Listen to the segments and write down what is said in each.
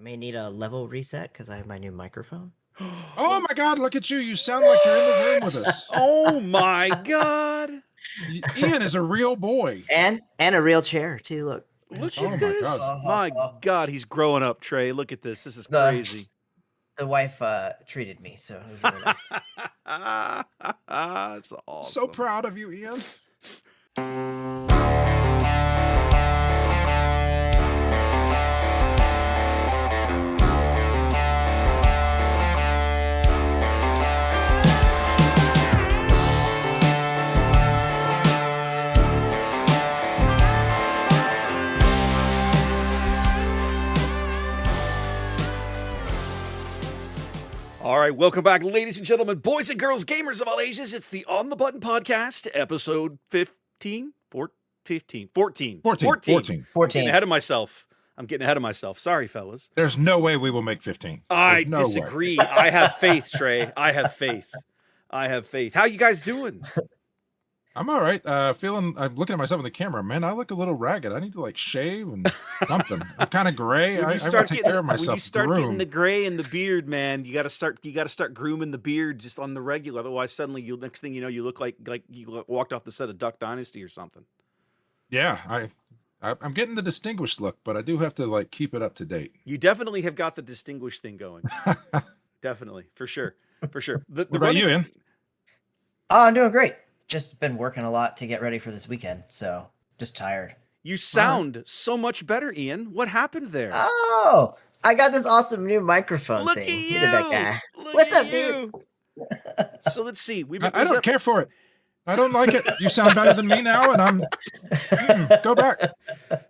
I may need a level reset because I have my new microphone. Oh my God, look at you. You sound like you're in the room with us. Oh my God. Ian is a real boy. And a real chair too. Look. Look Oh at my this. God. My God, he's growing up, Trey. Look at this. This is The- crazy. The wife treated me, so it was really nice. That's awesome. So proud of you, Ian. All right, welcome back, ladies and gentlemen, boys and girls, gamers of all ages. It's the On the Button podcast, episode 14. 14. Getting ahead of myself. I'm getting ahead of myself. Sorry, fellas. There's no way we will make 15. I No disagree. I have faith, Trey. I have faith. How you guys doing? I'm all right. I'm looking at myself in the camera. Man, I look a little ragged. I need to shave and something. I'm kind of gray. I gotta take care of myself. When you start getting the gray and the beard, man, you got to start grooming the beard just on the regular. Otherwise, suddenly next thing you know, you look like you walked off the set of Duck Dynasty or something. Yeah, I'm getting the distinguished look, but I do have to keep it up to date. You definitely have got the distinguished thing going. Definitely, for sure. What about you, Ian? Oh, I'm doing great. Just been working a lot to get ready for this weekend, so just tired. You sound so much better, Ian. What happened there? Oh, I got this awesome new microphone Look thing. at you. Look at that guy. Look What's at up, you. dude? So let's see. I don't care for it. I don't like it. You sound better than me now, and I'm go back.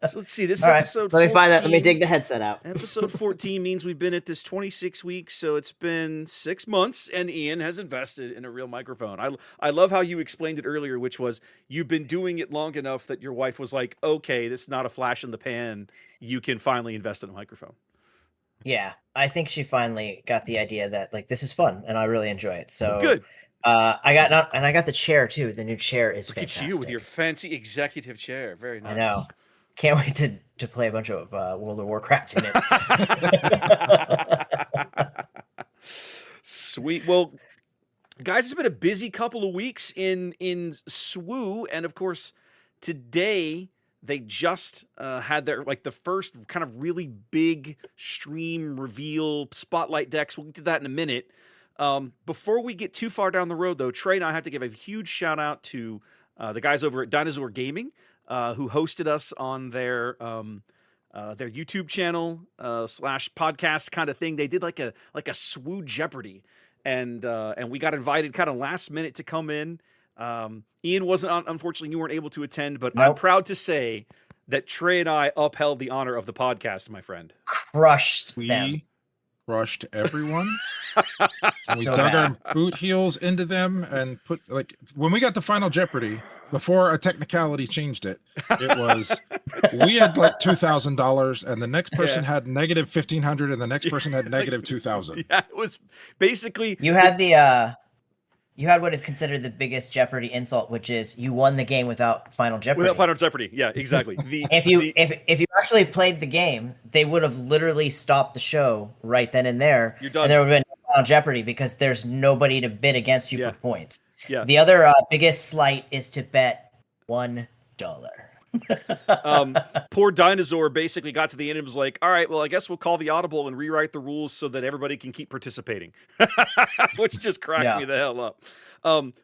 So let's see. This is All right, episode 14. let me find that. Let me dig the headset out. Episode 14 means we've been at this 26 weeks, so it's been 6 months, and Ian has invested in a real microphone. I love how you explained it earlier, which was you've been doing it long enough that your wife was like, okay, this is not a flash in the pan. You can finally invest in a microphone. Yeah, I think she finally got the idea that this is fun, and I really enjoy it. So good. I got the chair too. The new chair is fantastic. Look at you with your fancy executive chair. Very nice. I know. Can't wait to play a bunch of World of Warcraft in it. Sweet. Well, guys, it's been a busy couple of weeks in SWU, and of course, today they just had their the first kind of really big stream reveal spotlight decks. We'll get to that in a minute. Before we get too far down the road, though, Trey and I have to give a huge shout out to the guys over at Dinosaur Gaming, who hosted us on their YouTube channel / podcast kind of thing. They did like a SWU Jeopardy, and we got invited kind of last minute to come in. Ian wasn't unfortunately, you weren't able to attend, but Nope. I'm proud to say that Trey and I upheld the honor of the podcast, my friend. Crushed them. We crushed everyone. And we So dug bad. our boot heels into them and put when we got to Final Jeopardy, before a technicality changed it, it was we had $2,000 and the next person had negative 1,500 and the next person had negative 2,000. Yeah, it was basically You had you had what is considered the biggest Jeopardy insult, which is you won the game without Final Jeopardy. without Final Jeopardy. Yeah, exactly. if you actually played the game, they would have literally stopped the show right then and there. You're done. And there would have been no Final Jeopardy because there's nobody to bid against you Yeah. for points. Yeah. The other biggest slight is to bet $1. Poor Dinosaur basically got to the end and was like, all right, well, I guess we'll call the audible and rewrite the rules so that everybody can keep participating, which just cracked me the hell up.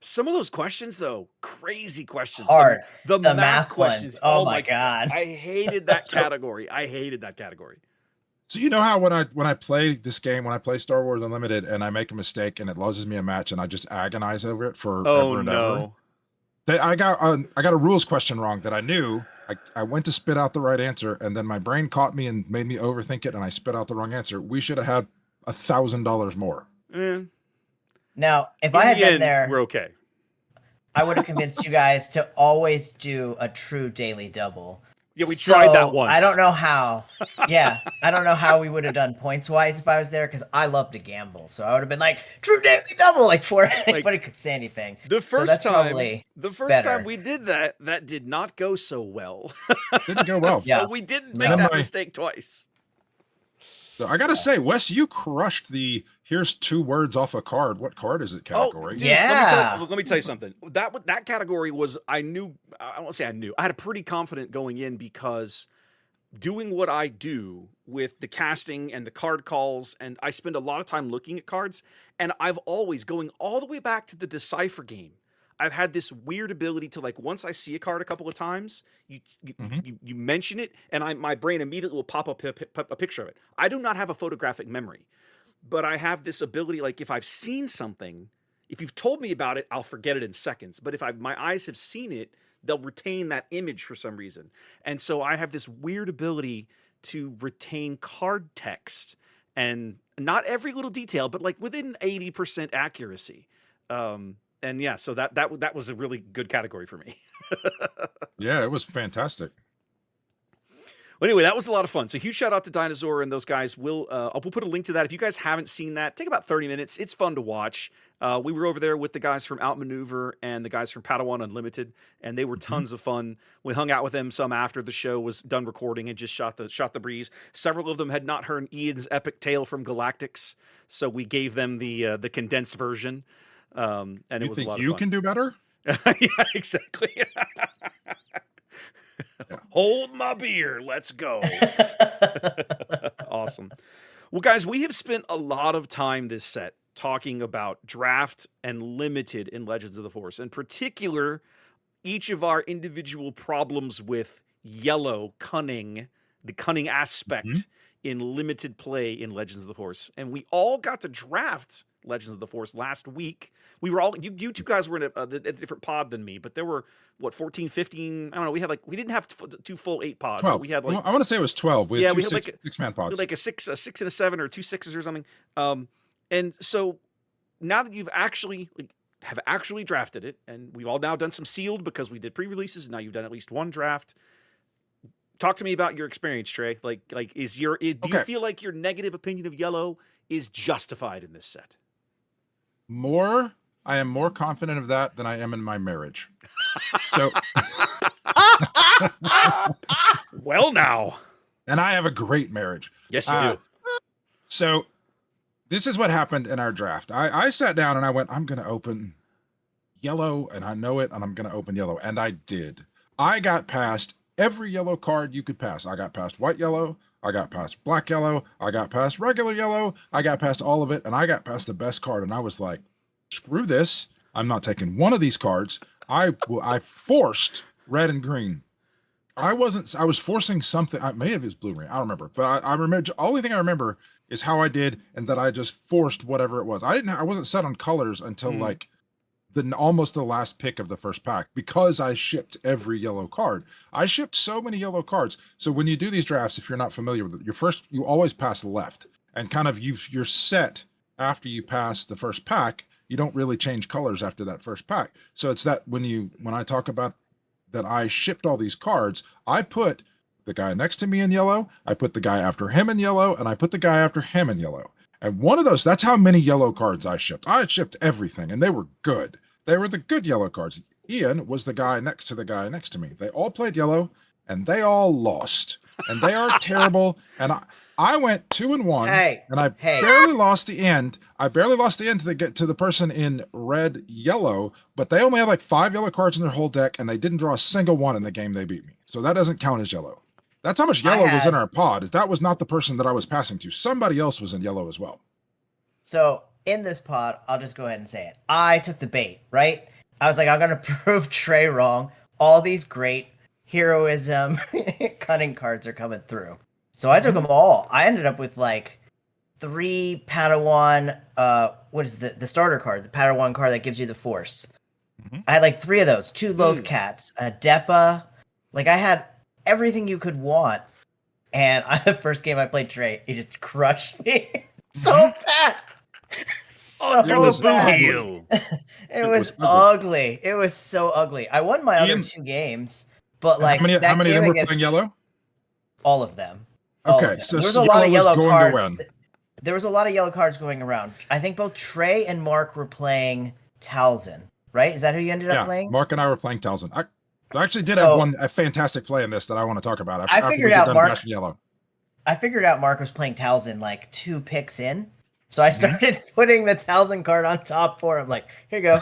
Some of those questions, though, crazy questions. Hard. The math ones. questions. Oh my God. I hated that category. So you know how when I play this game, when I play Star Wars Unlimited and I make a mistake and it loses me a match and I just agonize over it for ever and ever? I got a rules question wrong that I knew. I went to spit out the right answer, and then my brain caught me and made me overthink it, and I spit out the wrong answer. We should have had $1,000 more. Now, if I had been there, we're okay. I would have convinced you guys to always do a true daily double. Yeah, we tried that once. I don't know how. Yeah, I don't know how we would have done points wise if I was there because I love to gamble. So I would have been like true daily double, before anybody could say anything. The first time we did that did not go so well. Didn't go well. So we didn't make that mistake twice. So I gotta say, Wes, you crushed the here's 2 words off a card. What card is it category? Dude, Yeah. let me tell you something. That category was, I don't want to say I knew. I had a pretty confident going in because doing what I do with the casting and the card calls, and I spend a lot of time looking at cards, and I've always, going all the way back to the Decipher game, I've had this weird ability to, like, once I see a card a couple of times, you mention it, and my brain immediately will pop up a picture of it. I do not have a photographic memory, but I have this ability, like, if I've seen something, if you've told me about it, I'll forget it in seconds. But if my eyes have seen it, they'll retain that image for some reason. And so I have this weird ability to retain card text, and not every little detail, but like within 80% accuracy. And yeah, so that was a really good category for me. Yeah, it was fantastic. Well, anyway, that was a lot of fun. So huge shout out to Dinosaur and those guys. We'll put a link to that. If you guys haven't seen that, take about 30 minutes. It's fun to watch. We were over there with the guys from Outmaneuver and the guys from Padawan Unlimited, and they were tons of fun. We hung out with them some after the show was done recording and just shot the breeze. Several of them had not heard Ian's epic tale from Galactics, so we gave them the condensed version. And it was a lot of fun. You can do better? Yeah, exactly. Yeah. Hold my beer. Let's go. Awesome. Well, guys, we have spent a lot of time this set talking about draft and limited in Legends of the Force. In particular, each of our individual problems with yellow cunning, the cunning aspect in limited play in Legends of the Force. And we all got to draft Legends of the Force last week. We were all, you two guys were in a different pod than me, but there were, 14, 15, I don't know, we didn't have 2 full 8 pods. 12. We had like, I want to say it was 12. We had we two had six-man pods. We had like a 6 and a 7 or 2 6s or something. And so now that you've actually drafted it, and we've all now done some sealed because we did pre-releases, and now you've done at least one draft. Talk to me about your experience, Trey. Do you feel like your negative opinion of yellow is justified in this set? I am more confident of that than I am in my marriage. So, well, now, and I have a great marriage. Yes, you do. So, this is what happened in our draft. I sat down and I went, I'm going to open yellow, and I know it, and I'm going to open yellow, and I did. I got past every yellow card you could pass. I got past white yellow. I got past black yellow. I got past regular yellow. I got past all of it, and I got past the best card, and I was like, screw this. I'm not taking one of these cards. I forced red and green. I was forcing something. I may have used blue ring. I don't remember. But I remember, the only thing I remember is how I did, and that I just forced whatever it was. I wasn't set on colors until like almost the last pick of the first pack, because I shipped every yellow card. I shipped so many yellow cards. So when you do these drafts, if you're not familiar with it, you always pass left, and kind of you're set after you pass the first pack. You don't really change colors after that first pack. So it's that when I talk about that I shipped all these cards, I put the guy next to me in yellow, I put the guy after him in yellow, and I put the guy after him in yellow. And one of those, that's how many yellow cards I shipped. I shipped everything, and they were good. They were the good yellow cards. Ian was the guy next to the guy next to me. They all played yellow, and they all lost. And they are terrible. And I went 2-1, and I barely lost the end. I barely lost the end to the person in red yellow, but they only had like 5 yellow cards in their whole deck, and they didn't draw a single one in the game they beat me. So that doesn't count as yellow. That's how much yellow was in our pod. That was not the person that I was passing to. Somebody else was in yellow as well. So in this pod, I'll just go ahead and say it. I took the bait, right? I was like, I'm gonna prove Trey wrong. All these great heroism cunning cards are coming through. So I took them all. I ended up with like 3 Padawan, what is the starter card, the Padawan card that gives you the Force. I had like 3 of those, 2 Loath Cats, a Depa. Like I had everything you could want. And the first game I played Trey, he just crushed me so bad. It was ugly. It was so ugly. I won my other 2 games, but like how many of them were playing yellow? All of them. Okay, so there was a lot of yellow cards. There was a lot of yellow cards going around. I think both Trey and Mark were playing Talzin, right? Is that who you ended up playing? Mark and I were playing Talzin. I actually did have a fantastic play in this that I want to talk about. I figured out Mark. Yellow. I figured out Mark was playing Talzin like 2 picks in. So I started putting the Talzin card on top for him. Like, here you go.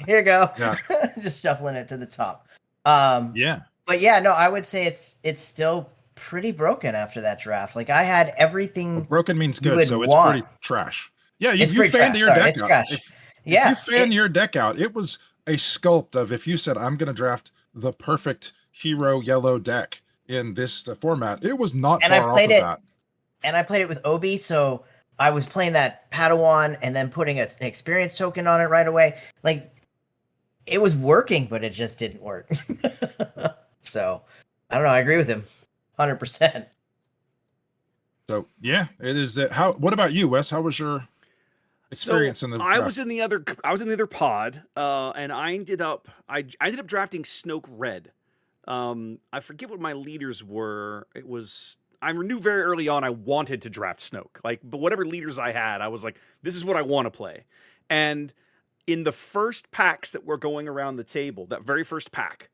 Here you go. Yeah. Just shuffling it to the top. Yeah. But yeah, no, I would say it's still pretty broken after that draft. Like I had everything. Well, broken means you good, would so it's want. pretty trash. Yeah, It's you pretty fanned trash. your Sorry, deck it's out. trash. If Yeah, you fanned your deck out, it was a sculpt of if you said, I'm going to draft the perfect hero yellow deck in this format, it was not And I far off played of it- that. and I played it with Obi, so I was playing that Padawan and then putting an experience token on it right away. Like it was working, but it just didn't work. So I don't know. I agree with him, 100%. So yeah, it is that. What about you, Wes? How was your experience in the draft? I was in the other pod, and I ended up drafting Snoke Red. I forget what my leaders were. I knew very early on I wanted to draft Snoke. But whatever leaders I had, I was like, this is what I want to play. And in the first packs that were going around the table, that very first pack,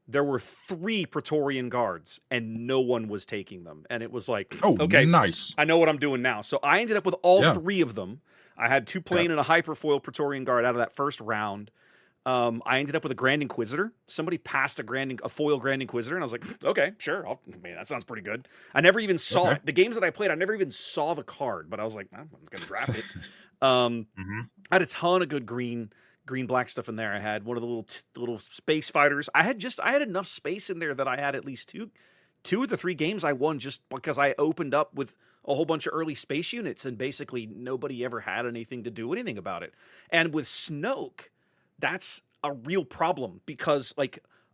there were 3 Praetorian guards, and no one was taking them. And it was like, oh, okay, nice. I know what I'm doing now. So I ended up with all 3 of them. I had 2 plain and a hyperfoil Praetorian guard out of that first round. I ended up with a Grand Inquisitor. Somebody passed a foil Grand Inquisitor, and I was like, okay, sure. That sounds pretty good. I never even saw it. The games that I played, I never even saw the card, but I was like, I'm going to draft it. I had a ton of good green black stuff in there. I had one of the little space fighters. I had enough space in there that I had at least two of the 3 games I won just because I opened up with a whole bunch of early space units, and basically nobody ever had anything to do anything about it. And with Snoke, that's a real problem because,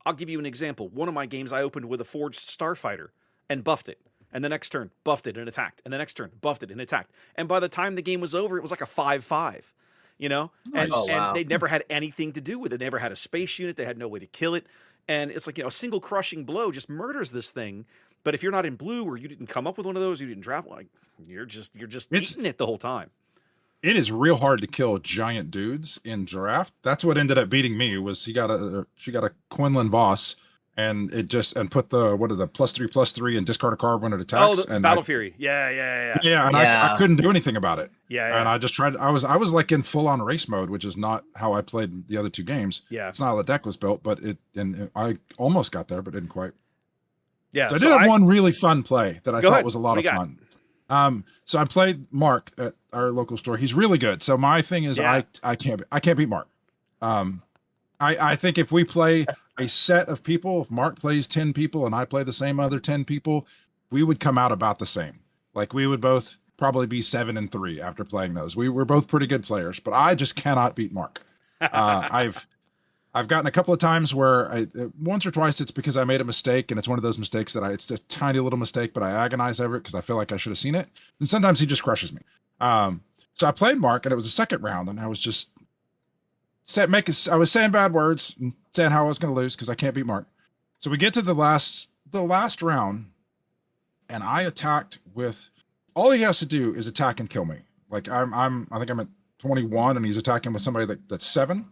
I'll give you an example. One of my games I opened with a Forged Starfighter and buffed it. And the next turn, buffed it and attacked. And the next turn, buffed it and attacked. And by the time the game was over, it was like a 5/5, And, and they never had anything to do with it. They never had a space unit. They had no way to kill it. And it's like, a single crushing blow just murders this thing. But if you're not in blue or you didn't come up with one of those, you didn't draft one, you're just eating it the whole time. It is real hard to kill giant dudes in draft. That's what ended up beating me. Was she got a Quinlan boss, and put the +3/+3 and discard a card when it attacks. Oh, and Battle Fury. Yeah. Yeah, and I couldn't do anything about it. Yeah. And I just tried. I was like in full on race mode, which is not how I played the other 2 games. Yeah, it's not how the deck was built, but I almost got there, but didn't quite. Yeah, so I did have one really fun play that I thought was a lot of fun. So I played Mark at our local store. He's really good. So my thing is I can't beat Mark. I think if we play a set of people, if Mark plays 10 people and I play the same other 10 people, we would come out about the same. Like we would both probably be 7-3 after playing those. We were both pretty good players, but I just cannot beat Mark. I've gotten a couple of times where once or twice it's because I made a mistake, and it's one of those mistakes that it's just a tiny little mistake, but I agonize over it because I feel like I should have seen it. And sometimes he just crushes me. So I played Mark, and it was the second round, and I was just I was saying bad words and saying how I was going to lose because I can't beat Mark. So we get to the last round, and I attacked with all he has to do is attack and kill me. Like I think I'm at 21, and he's attacking with somebody that's 7.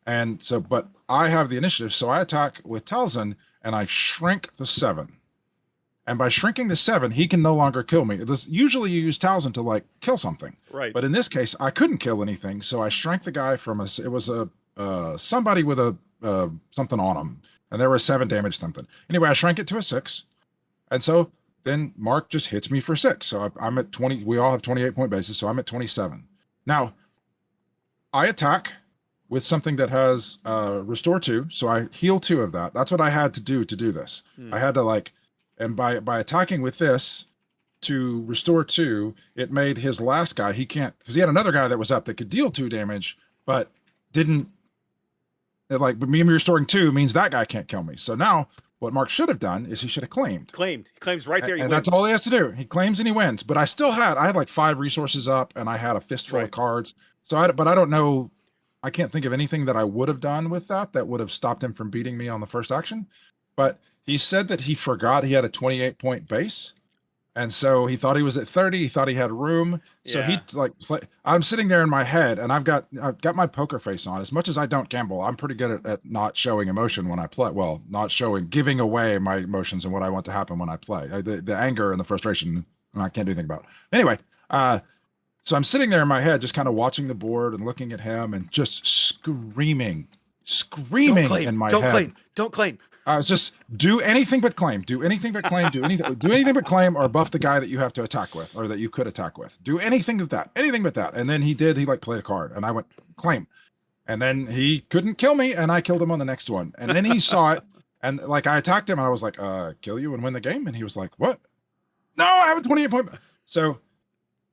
And so, but I have the initiative, so I attack with Talzin, and I shrink the 7. And by shrinking the 7, he can no longer kill me. Usually you use Talzin to kill something, right? But in this case, I couldn't kill anything, so I shrank the guy from somebody with a something on him, and there was 7 damage something. Anyway, I shrank it to a 6, and so then Mark just hits me for 6. So I'm at 20. We all have 28 point bases, so I'm at 27. Now I attack with something that has restore 2, so I heal 2 of that. That's what I had to do this. I had to and by attacking with this to restore 2, it made his last guy, he can't, because he had another guy that was up that could deal 2 damage, but didn't, but me restoring 2 means that guy can't kill me. So now what Mark should have done is he should have claimed. He claims right there. And that's all he has to do. He claims and he wins. But I had 5 resources up, and I had a fistful of cards. But I don't know. I can't think of anything that I would have done with that would have stopped him from beating me on the first action. But he said that he forgot he had a 28 point base. And so he thought he was at 30. He thought he had room. So he I'm sitting there in my head, and I've got my poker face on. As much as I don't gamble, I'm pretty good at not showing emotion when I play. Well, not giving away my emotions and what I want to happen when I play. The anger and the frustration, I can't do anything about. Anyway, so I'm sitting there in my head, just kind of watching the board and looking at him, and just screaming in my head. Don't claim. I was just do anything but claim. Do anything but claim. Do anything but claim, or buff the guy that you have to attack with, or that you could attack with. Do anything but that. Anything but that. And then he like played a card, and I went claim, and then he couldn't kill me, and I killed him on the next one. And then he saw it, and like I attacked him, and I was like, kill you and win the game. And he was like, what? No, I have a 28 point. So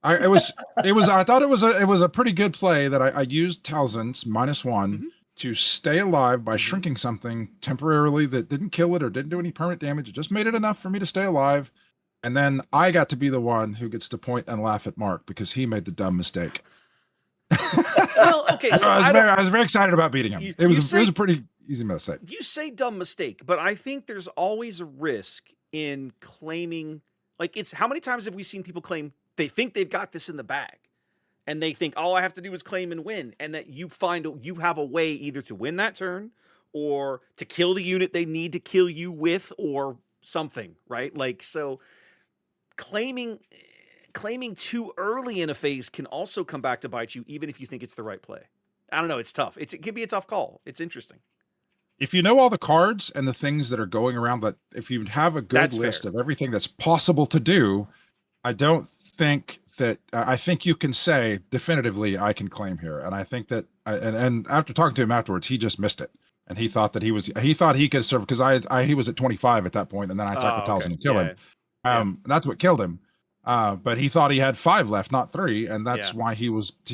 I thought it was a pretty good play that I used Talzin's -1 to stay alive by shrinking something temporarily that didn't kill it or didn't do any permanent damage. It just made it enough for me to stay alive. And then I got to be the one who gets to point and laugh at Mark because he made the dumb mistake. Well, okay. So I was very excited about beating him. It was a pretty easy mistake. You say dumb mistake, but I think there's always a risk in claiming. Like, it's how many times have we seen people claim they think they've got this in the bag? And they think all I have to do is claim and win, and that you have a way either to win that turn or to kill the unit they need to kill you with or something, right? Like, so claiming too early in a phase can also come back to bite you, even if you think it's the right play. I don't know. It's tough. It can be a tough call. It's interesting. If you know all the cards and the things that are going around, that if you have a good list of everything that's possible to do, I don't think that I think you can say definitively I can claim here. And I think that and after talking to him afterwards, he just missed it. And he thought that he thought he could serve because he was at 25 at that point, and then I attacked with Talzin and kill him. That's what killed him. But he thought he had 5 left, not 3, and that's why he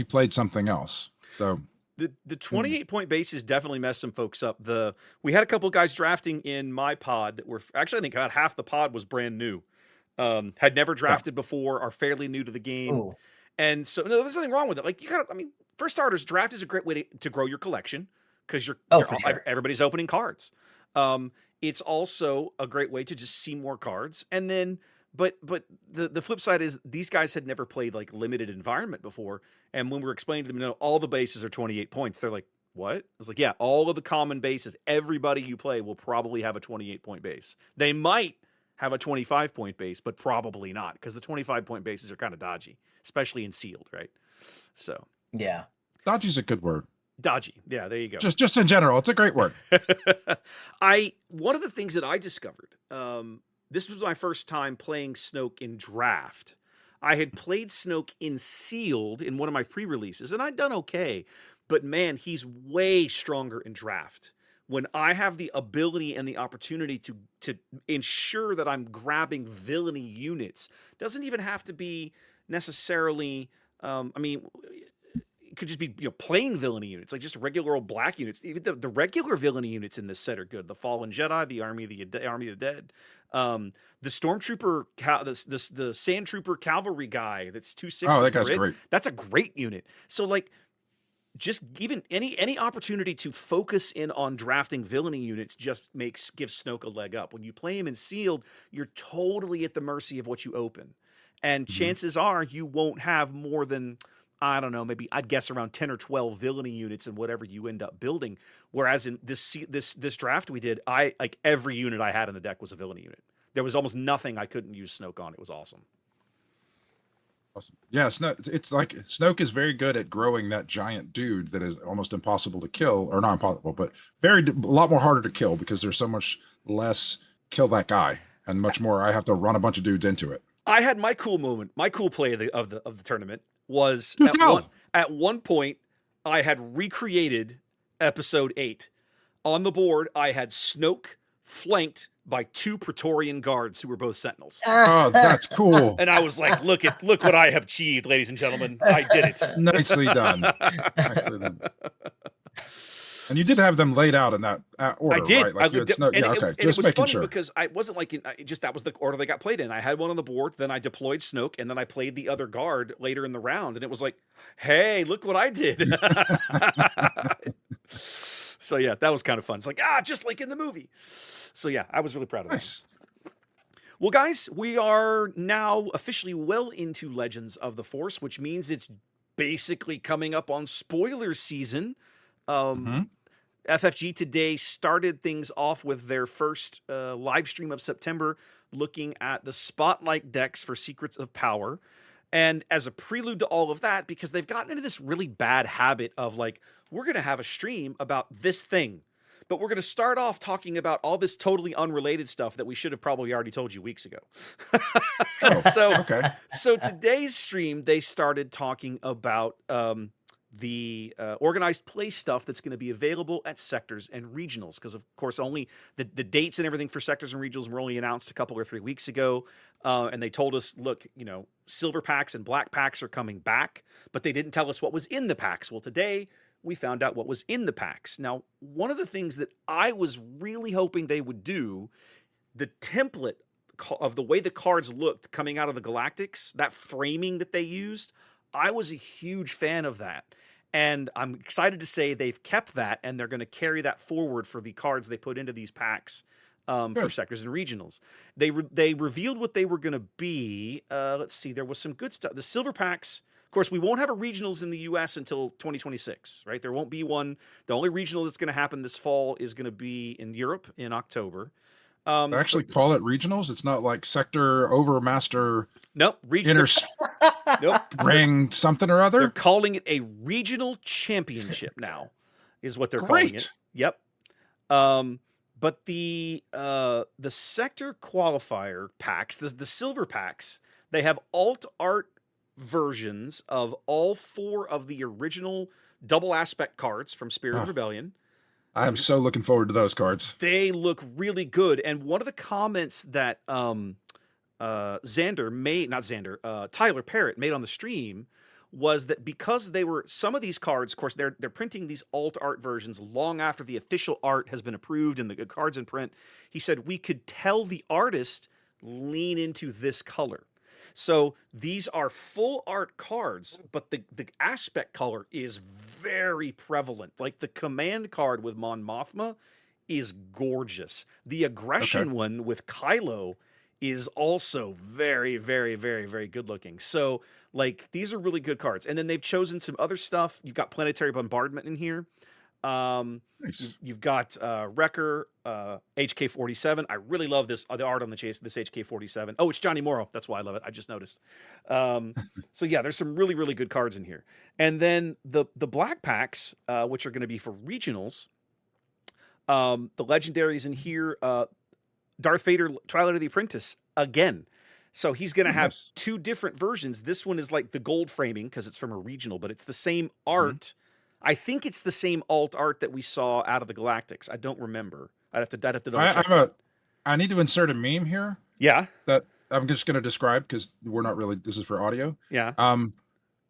played something else. So the 28 point bases definitely messed some folks up. We had a couple of guys drafting in my pod that were actually, I think about half the pod was brand new. Had never drafted before, are fairly new to the game. Ooh. And so no, there's nothing wrong with it. Like, for starters, draft is a great way to grow your collection because everybody's opening cards. It's also a great way to just see more cards. And then, but the flip side is these guys had never played like limited environment before. And when we were explaining to them, no, all the bases are 28 points. They're like, what? I was like, yeah, all of the common bases, everybody you play will probably have a 28 point base. They might have a 25 point base, but probably not, because the 25 point bases are kind of dodgy, especially in sealed, right? So yeah, dodgy's a good word. Dodgy, yeah, there you go. Just in general, it's a great word. One of the things that I discovered, this was my first time playing Snoke in draft. I had played Snoke in sealed in one of my pre-releases, and I'd done okay, but man, he's way stronger in draft. When I have the ability and the opportunity to ensure that I'm grabbing villainy units, doesn't even have to be necessarily. It could just be plain villainy units, like just regular old black units. Even the regular villainy units in this set are good. The Fallen Jedi, the Army of the Dead, the Stormtrooper, the Sand Trooper Cavalry guy. That's 2/6. Oh, that guy's great. That's a great unit. So like, just even any opportunity to focus in on drafting villainy units just gives Snoke a leg up. When you play him in sealed, you're totally at the mercy of what you open, and chances are you won't have more than, I don't know, maybe I'd guess around 10 or 12 villainy units in whatever you end up building. Whereas in this draft we did, like every unit I had in the deck was a villainy unit. There was almost nothing I couldn't use Snoke on. It was awesome. Awesome. Yeah, it's like Snoke is very good at growing that giant dude that is almost impossible to kill, or not impossible, but a lot more harder to kill because there's so much less kill that guy and much more I have to run a bunch of dudes into it. I had my cool moment. My cool play of the tournament was at one point I had recreated episode 8. On the board, I had Snoke flanked by 2 Praetorian guards who were both Sentinels. Oh, that's cool. And I was like, look what I have achieved, ladies and gentlemen. I did it. Nicely done. Nicely done. And you did have them laid out in that order, I did. right? Like Just it was funny sure. because I wasn't like, that was the order they got played in. I had one on the board, then I deployed Snoke, and then I played the other guard later in the round, and it was like, hey, look what I did. So yeah, that was kind of fun. It's like, just like in the movie. So yeah, I was really proud of that. Well, guys, we are now officially well into Legends of the Force, which means it's basically coming up on spoiler season. FFG today started things off with their first live stream of September, looking at the Spotlight decks for Secrets of Power. And as a prelude to all of that, because they've gotten into this really bad habit of like, we're going to have a stream about this thing, but we're going to start off talking about all this totally unrelated stuff that we should have probably already told you weeks ago. So today's stream, they started talking about the organized play stuff that's going to be available at sectors and regionals, because of course only the dates and everything for sectors and regionals were only announced a couple or 3 weeks ago, and they told us, look, silver packs and black packs are coming back, but they didn't tell us what was in the packs. Well, today we found out what was in the packs. Now, one of the things that I was really hoping they would do, the template of the way the cards looked coming out of the Galactics, that framing that they used, I was a huge fan of that. And I'm excited to say they've kept that, and they're going to carry that forward for the cards they put into these packs for sectors and regionals. They revealed what they were going to be. Let's see, there was some good stuff. The silver packs, of course, we won't have a regionals in the U.S. until 2026, right? There won't be one. The only regional that's going to happen this fall is going to be in Europe in October. They actually call it regionals. It's not like sector overmaster. Nope, regional. Nope, ring something or other. They're calling it a regional championship now, is what they're calling it. Yep. But the sector qualifier packs, the silver packs, they have alt art versions of all 4 of the original double aspect cards from Spirit of Rebellion. I'm so looking forward to those cards. They look really good. And one of the comments that Tyler Parrott made on the stream was that because they were, some of these cards, of course, they're printing these alt art versions long after the official art has been approved and the cards in print. He said we could tell the artist lean into this color. So these are full art cards, but the aspect color is very prevalent. Like the command card with Mon Mothma is gorgeous. The aggression one with Kylo is also very, very, very, very good looking. So like these are really good cards. And then they've chosen some other stuff. You've got Planetary Bombardment in here. Nice. You've got Wrecker, HK-47. I really love this, the art on this HK-47. Oh, it's Johnny Morrow. That's why I love it. I just noticed. So yeah, there's some really, really good cards in here. And then the black packs, which are going to be for regionals, the legendaries in here, Darth Vader, Twilight of the Apprentice, again. So he's going to have 2 different versions. This one is like the gold framing because it's from a regional, but it's the same art. I think it's the same alt art that we saw out of the Galactics. I don't remember. I'd have to double check. I need to insert a meme here. Yeah. That I'm just going to describe because we're not really, this is for audio. Yeah.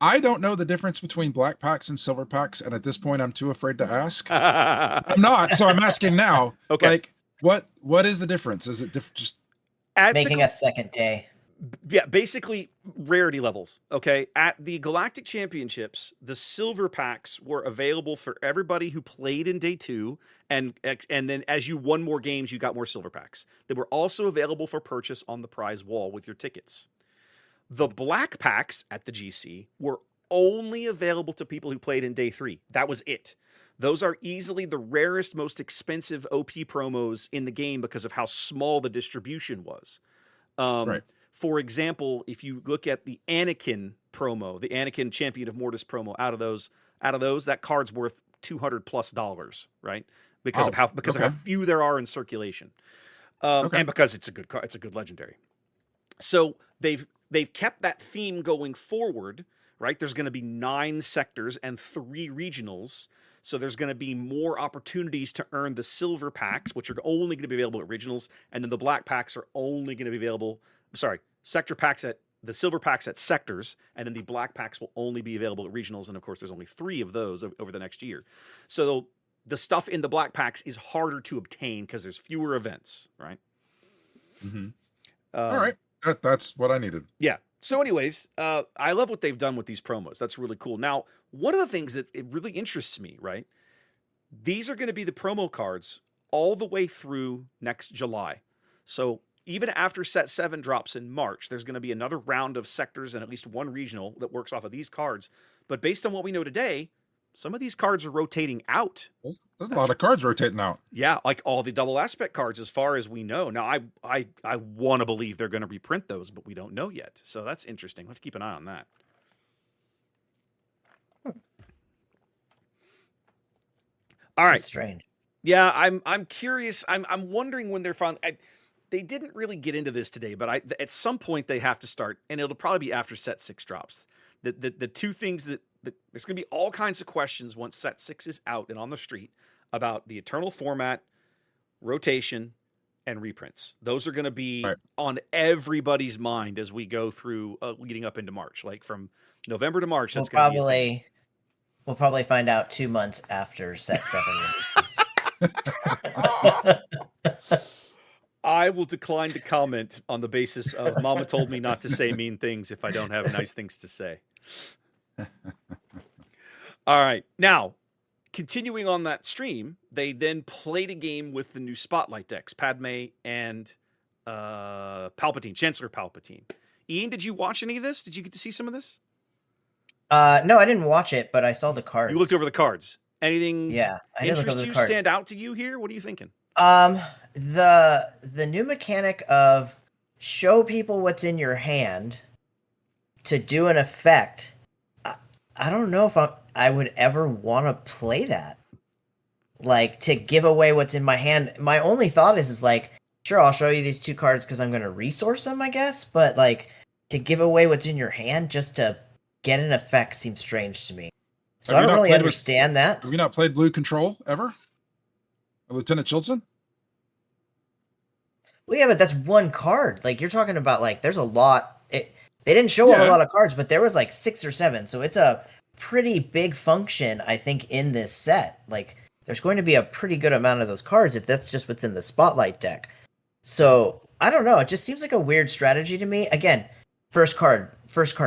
I don't know the difference between black packs and silver packs, and at this point I'm too afraid to ask. I'm not, so I'm asking now. Okay. Like, what is the difference? Is it just making a second day? Yeah, basically rarity levels. Okay, at the Galactic Championships, the silver packs were available for everybody who played in day 2, and then as you won more games, you got more silver packs. They were also available for purchase on the prize wall with your tickets. The black packs at the GC were only available to people who played in day 3. That was it. Those are easily the rarest, most expensive OP promos in the game because of how small the distribution was. Right. For example, if you look at the Anakin promo, the Anakin Champion of Mortis promo, out of those, that card's worth $200+, right? Because of how few there are in circulation, and because it's a good card, it's a good legendary. So they've kept that theme going forward, right? There's going to be 9 sectors and 3 regionals. So there's going to be more opportunities to earn the silver packs, which are only going to be available at regionals, and then the black packs are only going to be available. Sector packs at the silver packs at sectors, and then the black packs will only be available at regionals. And of course, there's only 3 of those over the next year. So the stuff in the black packs is harder to obtain because there's fewer events, right? Mm-hmm. All right, that's what I needed. Yeah. So, anyways, I love what they've done with these promos. That's really cool. Now, one of the things that it really interests me, right? These are going to be the promo cards all the way through next July. So even after set 7 drops in March, there's going to be another round of sectors and at least one regional that works off of these cards. But based on what we know today, some of these cards are rotating out. There's a lot of cards rotating out. Yeah, like all the double aspect cards, as far as we know. Now, I want to believe they're going to reprint those, but we don't know yet. So that's interesting. Let's keep an eye on that. All right. That's strange. Yeah, I'm curious. I'm wondering when they're finally. They didn't really get into this today, but at some point they have to start, and it'll probably be after set 6 drops. The two things that there's going to be all kinds of questions once set 6 is out and on the street about the Eternal format, rotation, and reprints. Those are going to be on everybody's mind as we go through leading up into March. Like from November to March, that's going to be a thing. We'll probably find out 2 months after set 7 releases. I will decline to comment on the basis of Mama told me not to say mean things if I don't have nice things to say. All right. Now, continuing on that stream, they then played a game with the new Spotlight decks, Padme and Palpatine, Chancellor Palpatine. Ian, did you watch any of this? Did you get to see some of this? No, I didn't watch it, but I saw the cards. You looked over the cards. Anything interest you, stand out to you here? What are you thinking? The new mechanic of show people what's in your hand to do an effect. I don't know if I would ever want to play that. Like, to give away what's in my hand. My only thought is like, sure, I'll show you these 2 cards because I'm going to resource them, I guess. But like, to give away what's in your hand just to get an effect seems strange to me. So I don't really understand that. Have you not played Blue Control ever? Lieutenant Chilton? Well, yeah, but that's 1 card. Like, you're talking about, like, there's a lot. They didn't show a lot of cards, but there was like 6 or 7. So it's a pretty big function, I think, in this set. Like, there's going to be a pretty good amount of those cards if that's just within the Spotlight deck. So I don't know. It just seems like a weird strategy to me. Again, first card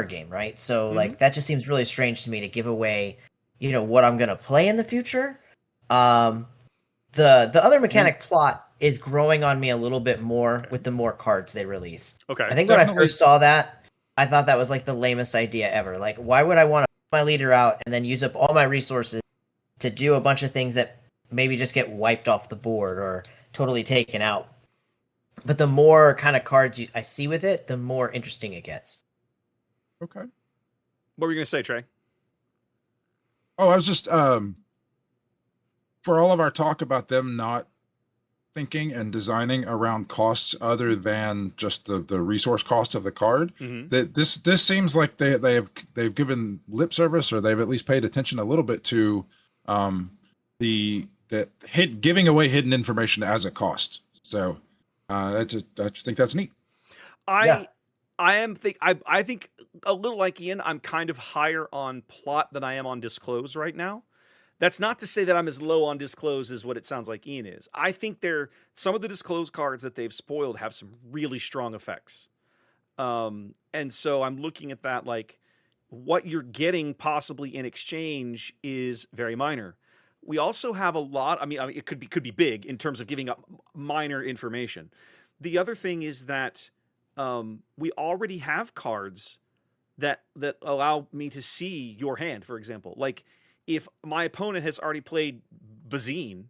game, right? So like, that just seems really strange to me to give away, what I'm going to play in the future. The other mechanic plot is growing on me a little bit more with the more cards they release. Okay. I think when I first saw that, I thought that was like the lamest idea ever. Like, why would I want to put my leader out and then use up all my resources to do a bunch of things that maybe just get wiped off the board or totally taken out? But the more kind of cards I see with it, the more interesting it gets. Okay. What were you going to say, Trey? Oh, I was just, for all of our talk about them not thinking and designing around costs other than just the resource cost of the card, that this seems like they've given lip service, or they've at least paid attention a little bit to giving away hidden information as a cost. So I just think that's neat. I think a little like Ian, I'm kind of higher on plot than I am on disclose right now. That's not to say that I'm as low on disclose as what it sounds like Ian is. I think some of the disclose cards that they've spoiled have some really strong effects. And so I'm looking at that like, what you're getting possibly in exchange is very minor. We also have a lot. I mean, it could be big in terms of giving up minor information. The other thing is that we already have cards that allow me to see your hand, for example. Like, if my opponent has already played Bazine,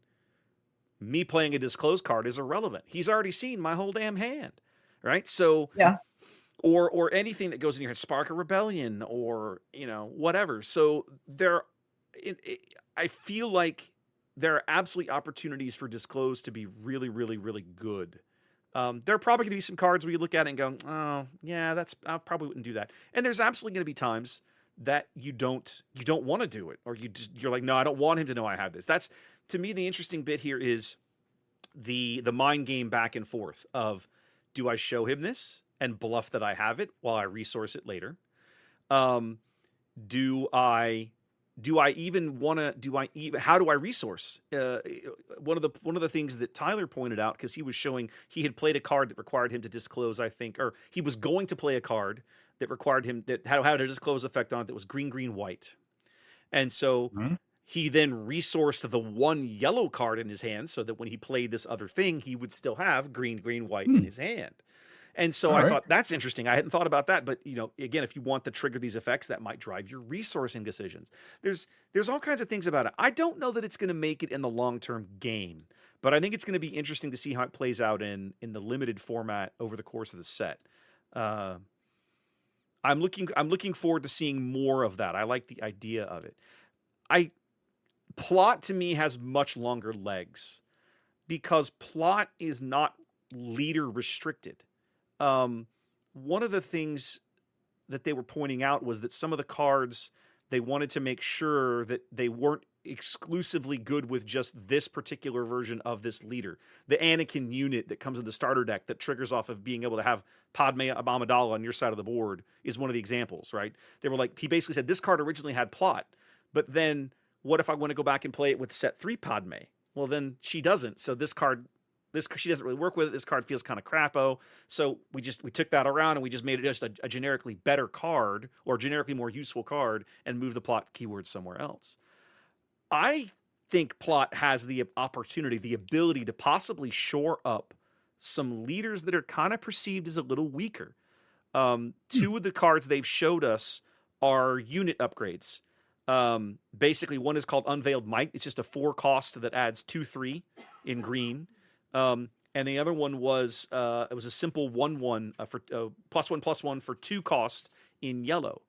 me playing a disclosed card is irrelevant. He's already seen my whole damn hand, right? So, yeah. Or anything that goes in your head, Spark of Rebellion, or whatever. So I feel like there are absolutely opportunities for disclose to be really, really, really good. There are probably going to be some cards where you look at it and go, oh yeah, I probably wouldn't do that. And there's absolutely going to be times that you don't want to do it, or you're like, no, I don't want him to know I have this. That's, to me, the interesting bit here is the mind game back and forth of, do I show him this and bluff that I have it while I resource it later? Do I even want to? How do I resource? One of the things that Tyler pointed out, because he had played a card that required him to disclose, I think, or he was going to play a card that required him that had a disclose effect on it that was green, white, and so he then resourced the one yellow card in his hand so that when he played this other thing, he would still have green, green, white in his hand. And so I thought that's interesting. I hadn't thought about that, but again, if you want to trigger these effects, that might drive your resourcing decisions. There's all kinds of things about it. I don't know that it's going to make it in the long-term game, but I think it's going to be interesting to see how it plays out in the limited format over the course of the set. I'm looking forward to seeing more of that. I like the idea of it. Plot to me has much longer legs because plot is not leader restricted. One of the things that they were pointing out was that some of the cards, they wanted to make sure that they weren't exclusively good with just this particular version of this leader. The Anakin unit that comes in the starter deck that triggers off of being able to have Padme Amidala on your side of the board is one of the examples, right? They were like, he basically said this card originally had plot, but then what if I want to go back and play it with set 3 Padme? Well, then she doesn't. So she doesn't really work with it. This card feels kind of crapo. So we took that around and we just made it just a generically better card or generically more useful card and moved the plot keyword somewhere else. I think plot has the opportunity, the ability to possibly shore up some leaders that are kind of perceived as a little weaker. Two of the cards they've showed us are unit upgrades. Basically, one is called Unveiled Might. It's just a 4 cost that adds 2/3 in green. And the other one was it was a simple 1/1 for +1/+1 for 2 cost in yellow.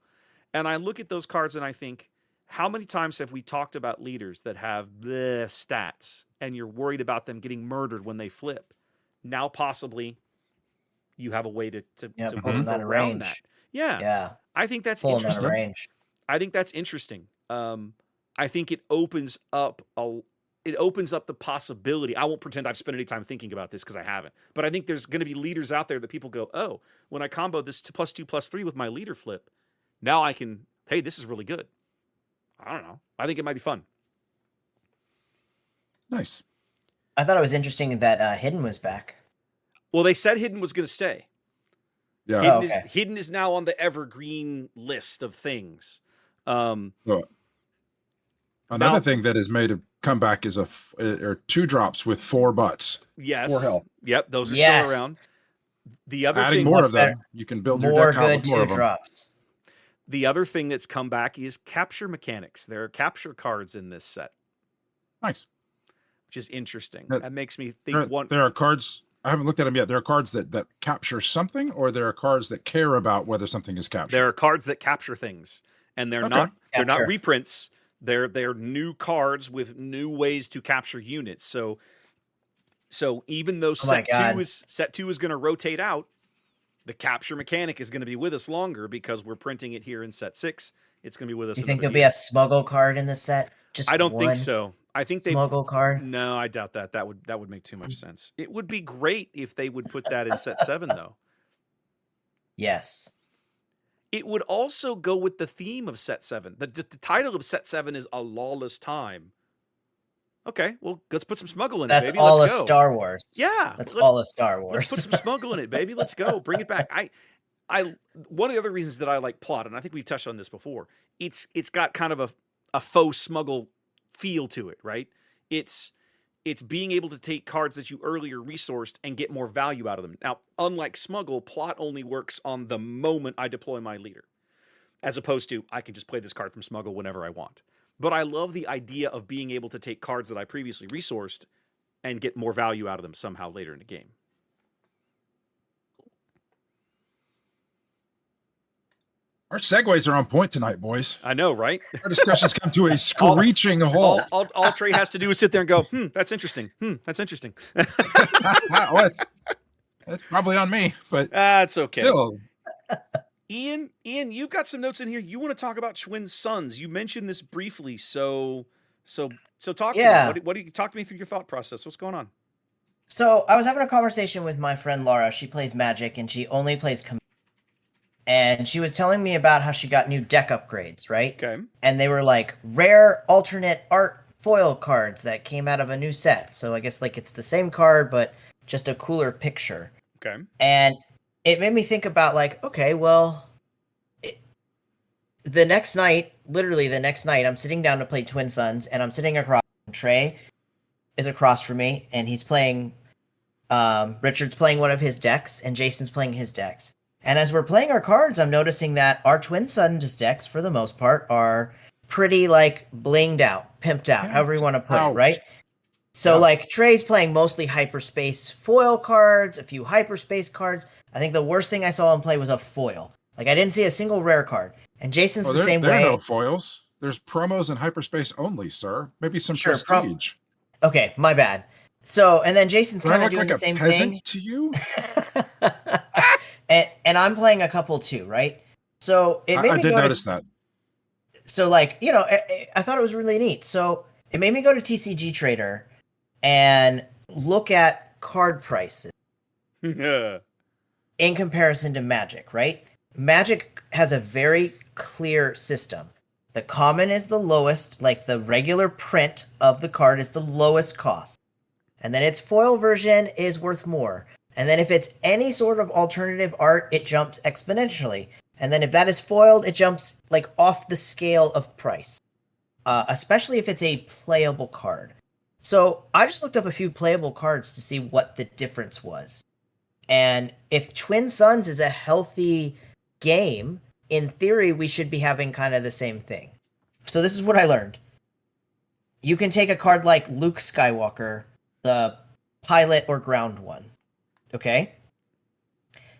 And I look at those cards and I think, how many times have we talked about leaders that have the stats and you're worried about them getting murdered when they flip? Now possibly you have a way to move around that. Yeah. I think that's interesting. I think that's interesting. I think it opens up the possibility. I won't pretend I've spent any time thinking about this because I haven't. But I think there's going to be leaders out there that people go, oh, when I combo this +2/+3 with my leader flip, now I can, hey, this is really good. I don't know. I think it might be fun. Nice. I thought it was interesting that Hidden was back. Well, they said Hidden was going to stay. Yeah. Hidden is now on the evergreen list of things. Another thing that has made a comeback is or 2 drops with 4 butts. Yes. 4 health. Yep, those are still around. The other Adding thing, more of them, you can build your deck out with more of them. Drops. The other thing that's come back is capture mechanics. There are capture cards in this set. Nice. Which is interesting. That makes me think there are cards, I haven't looked at them yet. There are cards that capture something, or there are cards that care about whether something is captured. There are cards that capture things, and they're not reprints. They're new cards with new ways to capture units. So even though set 2 is going to rotate out, the capture mechanic is going to be with us longer because we're printing it here in set 6. It's going to be with us. You think there'll be a smuggle card in this set? I don't think so. I think they smuggle card. No, I doubt that. That would make too much sense. It would be great if they would put that in set 7, though. Yes. It would also go with the theme of set 7. The title of set 7 is A Lawless Time. Okay, well, let's put some smuggle in it, baby. That's all let's of go. Star Wars. Yeah, that's all of Star Wars. Let's put some smuggle in it, baby. Let's go. Bring it back. One of the other reasons that I like plot, and I think we've touched on this before, it's got kind of a faux smuggle feel to it, right? It's being able to take cards that you earlier resourced and get more value out of them. Now, unlike smuggle, plot only works on the moment I deploy my leader, as opposed to I can just play this card from smuggle whenever I want. But I love the idea of being able to take cards that I previously resourced and get more value out of them somehow later in the game. Our segues are on point tonight, boys. I know, right? Our discussions come to a screeching halt. All Trey has to do is sit there and go, that's interesting. That's interesting. Well, that's probably on me, but that's okay. Still. Ian, you've got some notes in here. You want to talk about Schwinn's sons. You mentioned this briefly, so talk to me. What do you talk to me through your thought process? What's going on? So I was having a conversation with my friend Laura. She plays Magic and she only plays and she was telling me about how she got new deck upgrades, right? Okay. And they were like rare alternate art foil cards that came out of a new set. So I guess like it's the same card, but just a cooler picture. Okay. And it made me think about like, okay, well, the next night, literally the next night, I'm sitting down to play Twin Suns, and I'm sitting across. Trey is across from me, and he's playing. Richard's playing one of his decks, and Jason's playing his decks. And as we're playing our cards, I'm noticing that our Twin Suns decks, for the most part, are pretty like blinged out, pimped out, however you want to put it, right? So like Trey's playing mostly hyperspace foil cards, a few hyperspace cards. I think the worst thing I saw him play was a foil. Like I didn't see a single rare card. And Jason's the same way. There are no foils. There's promos and hyperspace only, sir. Maybe some prestige. Okay, my bad. So, and then Jason's kind of doing the same thing to you. and I'm playing a couple too, right? So it made I me did notice that. So like, you know, I thought it was really neat. So it made me go to TCG Trader and look at card prices in comparison to Magic, right? Magic has a very clear system. The common is the lowest, like the regular print of the card is the lowest cost. And then its foil version is worth more. And then if it's any sort of alternative art, it jumps exponentially. And then if that is foiled, it jumps like off the scale of price. Especially if it's a playable card. So I just looked up a few playable cards to see what the difference was. And if Twin Suns is a healthy game, in theory, we should be having kind of the same thing. So this is what I learned. You can take a card like Luke Skywalker, the pilot or ground one. Okay?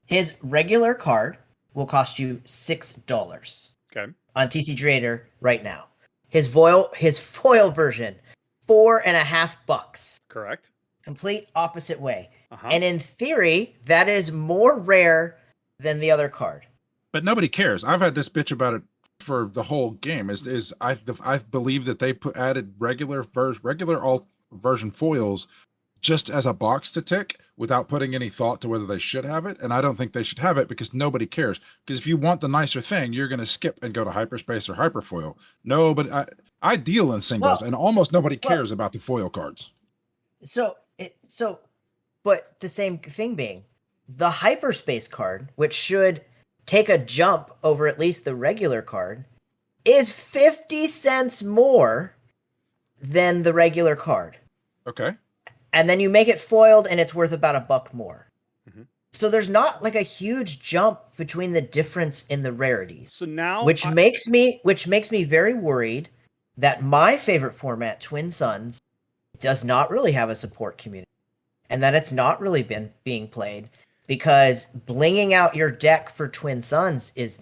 His regular card will cost you $6. Okay. On TC Trader right now. His foil version, $4.50. Correct. Complete opposite way. And in theory, that is more rare than the other card. But nobody cares. I've had this bitch about it for the whole game. I believe that they added regular alt version foils just as a box to tick without putting any thought to whether they should have it. And I don't think they should have it because nobody cares. Because if you want the nicer thing, you're going to skip and go to hyperspace or hyperfoil. No, but I deal in singles, and almost nobody cares about the foil cards. But the same thing being, the hyperspace card, which should take a jump over at least the regular card, is 50 cents more than the regular card. Okay. And then you make it foiled and it's worth about $1 more. Mm-hmm. So there's not like a huge jump between the difference in the rarities. So now which makes me very worried that my favorite format, Twin Suns, does not really have a support community. And that it's not really been being played because blinging out your deck for Twin Suns is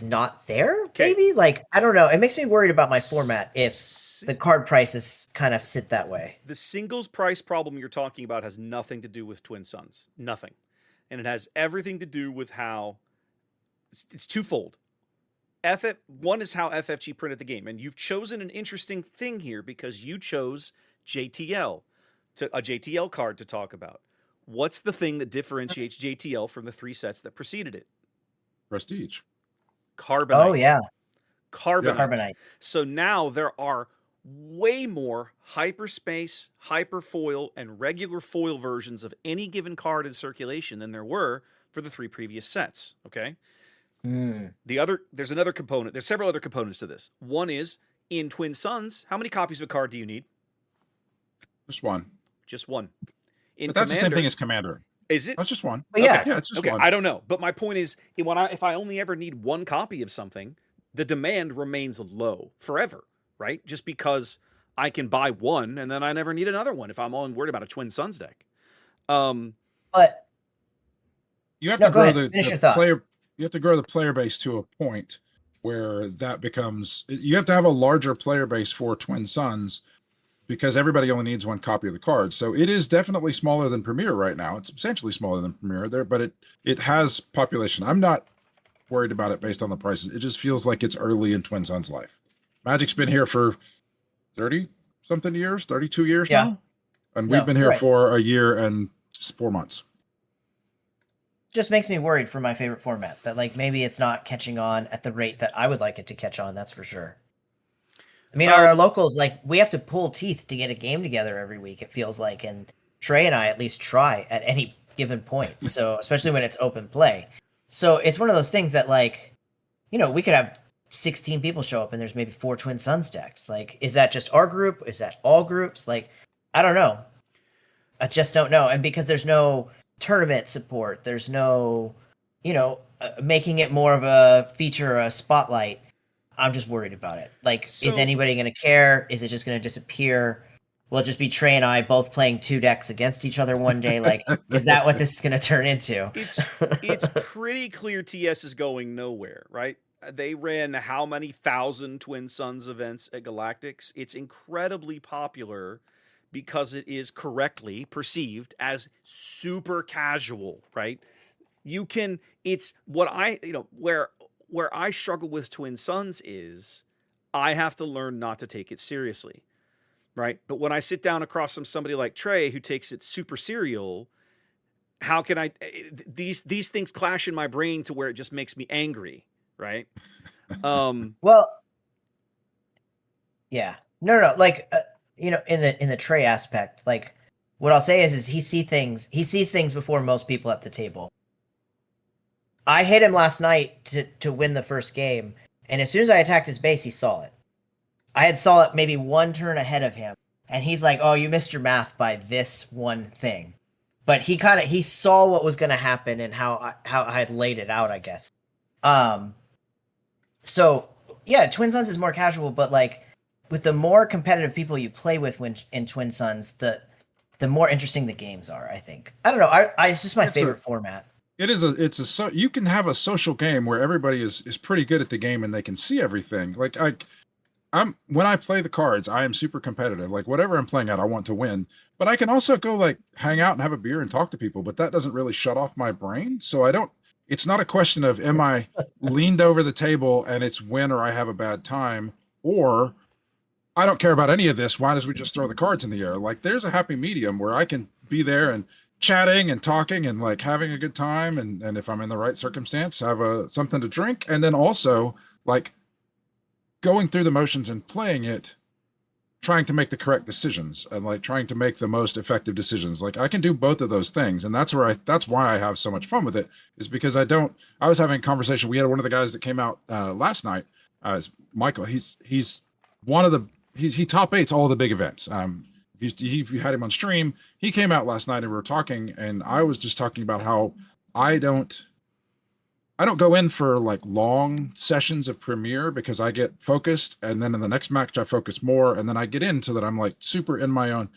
not there, maybe? Like, I don't know. It makes me worried about my format if the card prices kind of sit that way. The singles price problem you're talking about has nothing to do with Twin Suns. Nothing. And it has everything to do with how it's twofold. One is how FFG printed the game. And you've chosen an interesting thing here because you chose JTL. A JTL card to talk about. What's the thing that differentiates JTL from the 3 sets that preceded it? Prestige. Carbonite. Oh, yeah. Carbonite. So now there are way more hyperspace, hyperfoil, and regular foil versions of any given card in circulation than there were for the 3 previous sets. Okay? There's another component. There's several other components to this. One is, in Twin Suns, how many copies of a card do you need? Just one. Just one. But that's the same thing as Commander. Is it? That's just one. Yeah. Yeah, it's just one. I don't know. But my point is, if I only ever need one copy of something, the demand remains low forever, right? Just because I can buy one and then I never need another one if I'm only worried about a Twin Suns deck. But you have to grow the player. You have to grow the player base to a point where that becomes. You have to have a larger player base for Twin Suns. Because everybody only needs one copy of the card. So it is definitely smaller than Premier right now. It's substantially smaller than Premier there, but it has population. I'm not worried about it based on the prices. It just feels like it's early in Twin Suns' life. Magic's been here for 30-something years, 32 years now. And we've been here for a year and 4 months. Just makes me worried for my favorite format. That like maybe it's not catching on at the rate that I would like it to catch on, that's for sure. I mean, our locals, like, we have to pull teeth to get a game together every week, it feels like. And Trey and I at least try at any given point. So, especially when it's open play. So, it's one of those things that, like, we could have 16 people show up and there's maybe 4 Twin Suns decks. Like, is that just our group? Is that all groups? Like, I don't know. I just don't know. And because there's no tournament support, there's no, making it more of a feature, a spotlight. I'm just worried about it. Like, is anybody going to care? Is it just going to disappear? Will it just be Trey and I both playing 2 decks against each other one day? Like, is that what this is going to turn into? It's pretty clear TS is going nowhere, right? They ran how many thousand Twin Suns events at Galactics? It's incredibly popular because it is correctly perceived as super casual, right? It's what where I struggle with Twin Suns is I have to learn not to take it seriously, right? But when I sit down across from somebody like Trey who takes it super serial, how can I these things clash in my brain to where it just makes me angry, right? Well, yeah. No. Like in the Trey aspect, like what I'll say is he sees things before most people at the table. I hit him last night to win the first game, and as soon as I attacked his base, he saw it. I had saw it maybe 1 turn ahead of him, and he's like, "Oh, you missed your math by this one thing." But he saw what was going to happen and how I had laid it out, I guess. So yeah, Twin Suns is more casual, but like with the more competitive people you play with when in Twin Suns, the more interesting the games are. I think. I don't know. It's just my favorite format. You can have a social game where everybody is pretty good at the game and they can see everything. Like when I play the cards, I am super competitive. Like whatever I'm playing at, I want to win. But I can also go like hang out and have a beer and talk to people, but that doesn't really shut off my brain. So it's not a question of am I leaned over the table and it's win or I have a bad time, or I don't care about any of this. Why don't we just throw the cards in the air? Like there's a happy medium where I can be there and chatting and talking and like having a good time, and if I'm in the right circumstance, have something to drink, and then also like going through the motions and playing it, trying to make the correct decisions and like trying to make the most effective decisions. Like I can do both of those things, and that's why I have so much fun with it, is because I was having a conversation. We had one of the guys that came out last night, Michael. He's one of the he top 8s all the big events. If you had him on stream, he came out last night and we were talking, and I was just talking about how I don't go in for like long sessions of Premiere because I get focused, and then in the next match I focus more, and then I get into that I'm like super in my own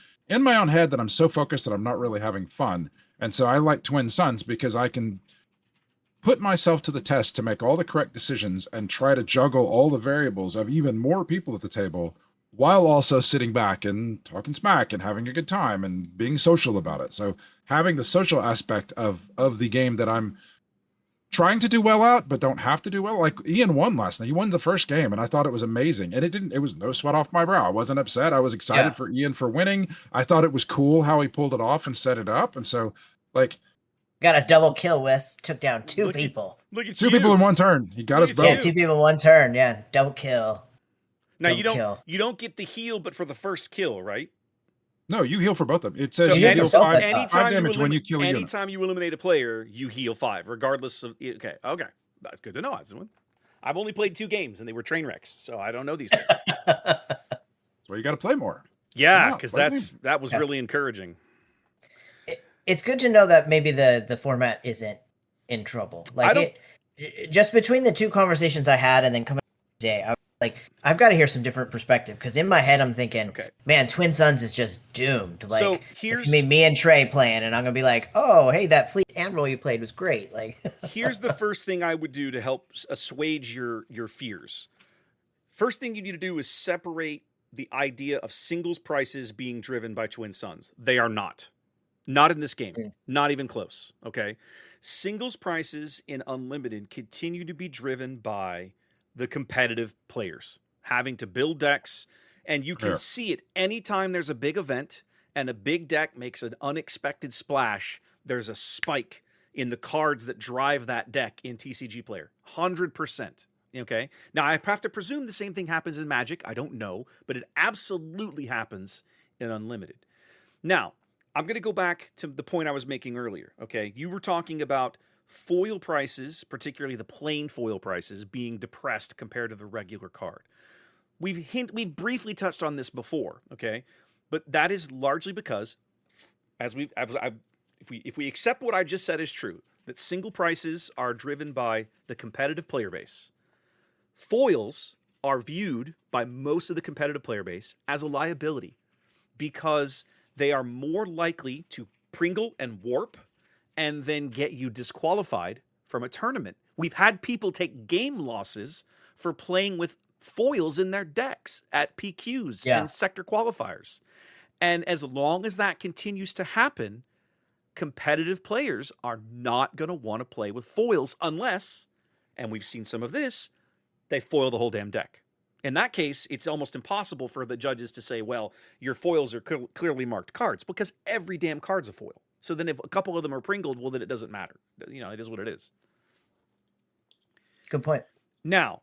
head that I'm so focused that I'm not really having fun. And so I like Twin Suns because I can put myself to the test to make all the correct decisions and try to juggle all the variables of even more people at the table, while also sitting back and talking smack and having a good time and being social about it. So having the social aspect of the game that I'm trying to do well at, but don't have to do well. Like Ian won last night. He won the first game, and I thought it was amazing. And it was no sweat off my brow. I wasn't upset. I was excited for Ian for winning. I thought it was cool how he pulled it off and set it up. And so like got a double kill with, took down 2 people. Look at 2 people in 1 turn. He got us both. Yeah, 2 people in 1 turn. Yeah, double kill. Now you don't get the heal, but for the first kill, right? No, you heal for both of them. It says so you heal 5 damage when you kill a unit. Anytime you eliminate a player, you heal 5, regardless of. Okay, that's good to know. I've only played 2 games, and they were train wrecks, so I don't know these things. So you got to play more. Yeah, because that was really encouraging. It's good to know that maybe the format isn't in trouble. Like just between the 2 conversations I had and then coming today, I was like, I've got to hear some different perspective, because in my head I'm thinking, man, Twin Suns is just doomed. Like, so it's me and Trey playing, and I'm gonna be like, oh, hey, that Fleet Admiral you played was great. Like, here's the first thing I would do to help assuage your fears. First thing you need to do is separate the idea of singles prices being driven by Twin Suns. They are not. Not in this game. Not even close. Okay. Singles prices in Unlimited continue to be driven by the competitive players having to build decks, and you can see it anytime there's a big event and a big deck makes an unexpected splash. There's a spike in the cards that drive that deck in TCG Player. 100%. Okay. Now I have to presume the same thing happens in Magic. I don't know, but it absolutely happens in Unlimited. Now I'm going to go back to the point I was making earlier. Okay. You were talking about foil prices, particularly the plain foil prices, being depressed compared to the regular card. We've briefly touched on this before, okay? But that is largely because, if we accept what I just said is true, that single prices are driven by the competitive player base, foils are viewed by most of the competitive player base as a liability because they are more likely to pringle and warp and then get you disqualified from a tournament. We've had people take game losses for playing with foils in their decks at PQs and sector qualifiers. And as long as that continues to happen, competitive players are not going to want to play with foils unless, and we've seen some of this, they foil the whole damn deck. In that case, it's almost impossible for the judges to say, well, your foils are clearly marked cards, because every damn card's a foil. So then if a couple of them are pringled, well, then it doesn't matter. You know, it is what it is. Good point. Now,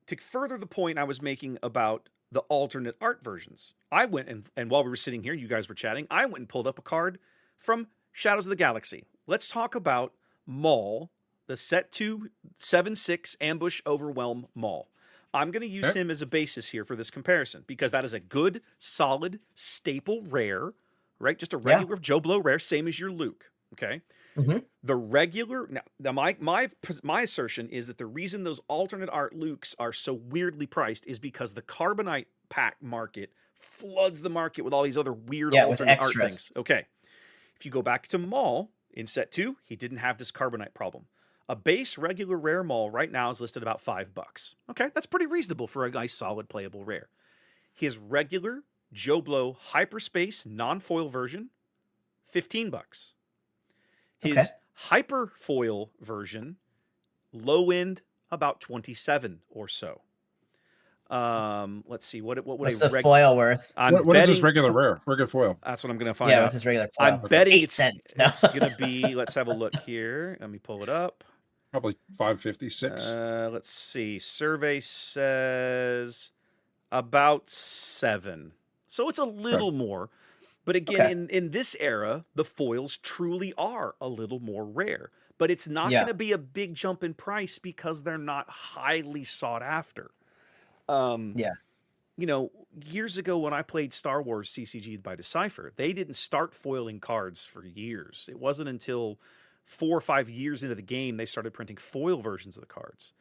to further the point I was making about the alternate art versions, I went and while we were sitting here, you guys were chatting, I went and pulled up a card from Shadows of the Galaxy. Let's talk about Maul, the set 2 7/6 ambush overwhelm Maul. I'm going to use him as a basis here for this comparison because that is a good, solid, staple rare, right? Just a regular Joe Blow rare, same as your Luke, okay? Mm-hmm. The regular, now my assertion is that the reason those alternate art Lukes are so weirdly priced is because the Carbonite pack market floods the market with all these other weird alternate art things. Okay. If you go back to Maul in set 2, he didn't have this Carbonite problem. A base regular rare Maul right now is listed about $5. Okay, that's pretty reasonable for a nice, solid, playable rare. His regular Joe Blow hyperspace non-foil version, $15. His hyper foil version, low end, about 27 or so. Let's see what's the foil worth? What is this regular rare? Regular foil. That's what I'm going to find out. Yeah, what's this regular foil? I'm betting 8 cents. No. It's going to be. Let's have a look here. Let me pull it up. Probably 556. Let's see. Survey says about 7. So it's a little more. But again, in this era, the foils truly are a little more rare. But it's not going to be a big jump in price because they're not highly sought after. You know, years ago when I played Star Wars CCG by Decipher, they didn't start foiling cards for years. It wasn't until 4 or 5 years into the game they started printing foil versions of the cards.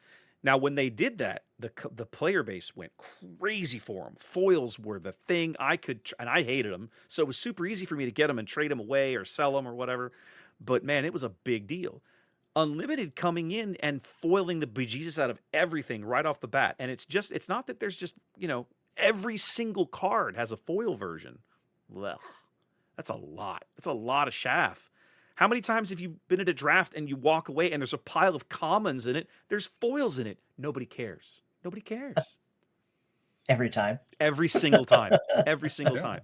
Now, when they did that, the player base went crazy for them. Foils were the thing and I hated them. So it was super easy for me to get them and trade them away or sell them or whatever. But man, it was a big deal. Unlimited coming in and foiling the bejesus out of everything right off the bat. And it's not that there's just, you know, every single card has a foil version. Well, that's a lot. That's a lot of chaff. How many times have you been at a draft and you walk away and there's a pile of commons in it? There's foils in it. Nobody cares. Nobody cares. Every time. Every single time. Every single time.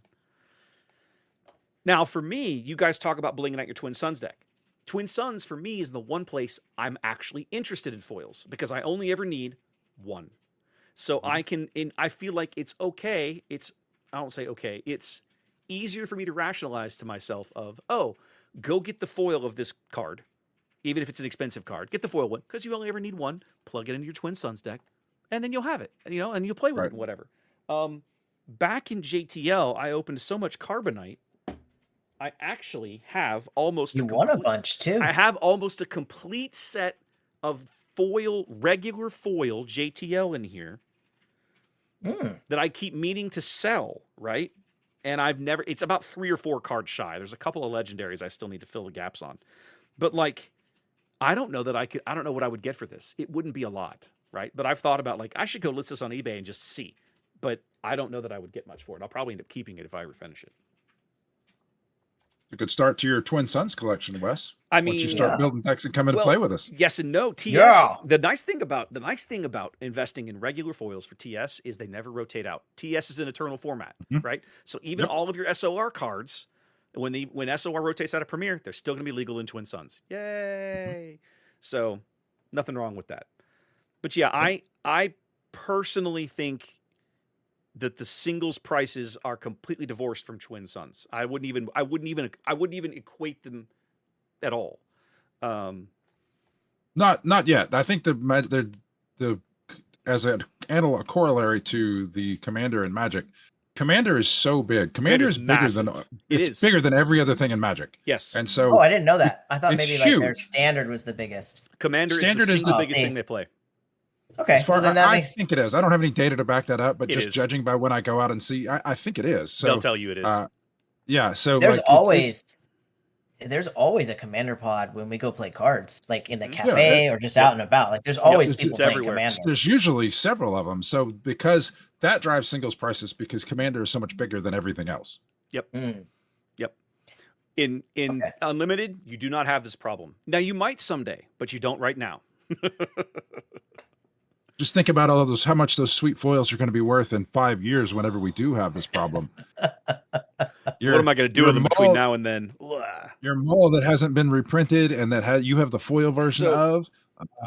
Now, for me, you guys talk about blinging out your Twin Suns deck. Twin Suns, for me, is the one place I'm actually interested in foils because I only ever need one. So I feel like it's okay. I don't say okay. It's easier for me to rationalize to myself of, go get the foil of this card, even if it's an expensive card. Get the foil one because you only ever need one. Plug it into your Twin Suns deck, and then you'll have it. You know, and you'll play with it and whatever. Back in JTL, I opened so much Carbonite. I actually have almost. You won a bunch too. I have almost a complete set of regular foil JTL in here that I keep meaning to sell. Right. And it's about 3 or 4 cards shy. There's a couple of legendaries I still need to fill the gaps on. But like, I don't know what I would get for this. It wouldn't be a lot, right? But I've thought about like, I should go list this on eBay and just see. But I don't know that I would get much for it. I'll probably end up keeping it if I ever finish it. A good start to your Twin Suns collection, Wes. I mean, once you start building decks and come in and play with us. Yes and no. TS. The nice thing about investing in regular foils for TS is they never rotate out. TS is an eternal format, right? So even all of your SOR cards, when SOR rotates out of Premier, they're still going to be legal in Twin Suns. Yay! So nothing wrong with that. But yeah, I personally think that the singles prices are completely divorced from Twin Suns. I wouldn't even equate them at all. Not yet. I think the as a analog corollary to the Commander in Magic, Commander is so big. Commander is bigger than massive. it's bigger than every other thing in Magic. Yes. And so I didn't know that. I thought it's maybe like their huge. standard was the biggest. Commander Standard is is the the biggest thing they play. Okay, As far well, then that I makes think it is. I don't have any data to back that up, but It just is. judging by when I go out and see, I think it is. So They'll tell you it is. Yeah. So there's like, there's always a commander pod when we go play cards, like in the Mhm. cafe or just out and about. Like there's always it's people playing everywhere. commander. there's usually several of them. So because that drives singles prices because Commander is so much bigger than everything else. Mm. In Okay. Unlimited, you do not have this problem. Now you might someday, but you don't right now. Just think about all of those, how much those sweet foils are going to be worth in 5 years whenever we do have this problem. What am I going to do your with them between mold- now and then? Blah. Your mold that hasn't been reprinted and that you have the foil version So- of,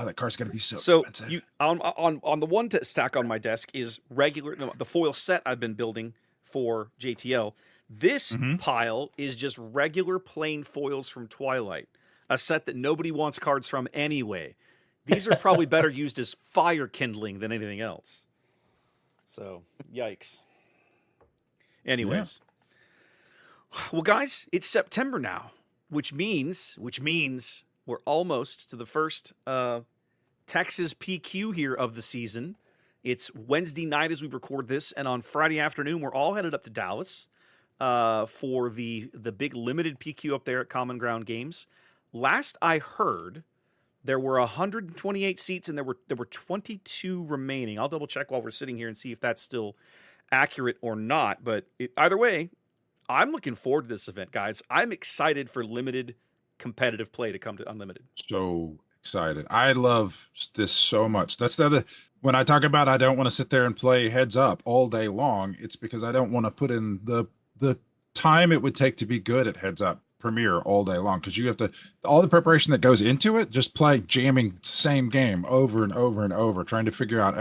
that card's going to be so So expensive. you on the one stack on my desk is regular the foil set I've been building for JTL. This Mhm. pile is just regular plain foils from Twilight, a set that nobody wants cards from anyway. These are probably better used as fire kindling than anything else. So, yikes. Anyways. Well, guys, it's September now, which means we're almost to the first Texas PQ here of the season. It's Wednesday night as we record this, and on Friday afternoon, we're all headed up to Dallas for the big limited PQ up there at Common Ground Games. Last I heard, there were 128 seats, and there were 22 remaining. I'll double check while we're sitting here and see if that's still accurate or not. But either way, I'm looking forward to this event, guys. I'm excited for limited competitive play to come to Unlimited. So excited. I love this so much. That's the other, when I talk about I don't want to sit there and play heads up all day long, it's because I don't want to put in the time it would take to be good at heads up Premier all day long, because you have to, all the preparation that goes into it, just play jamming same game over and over and over, trying to figure out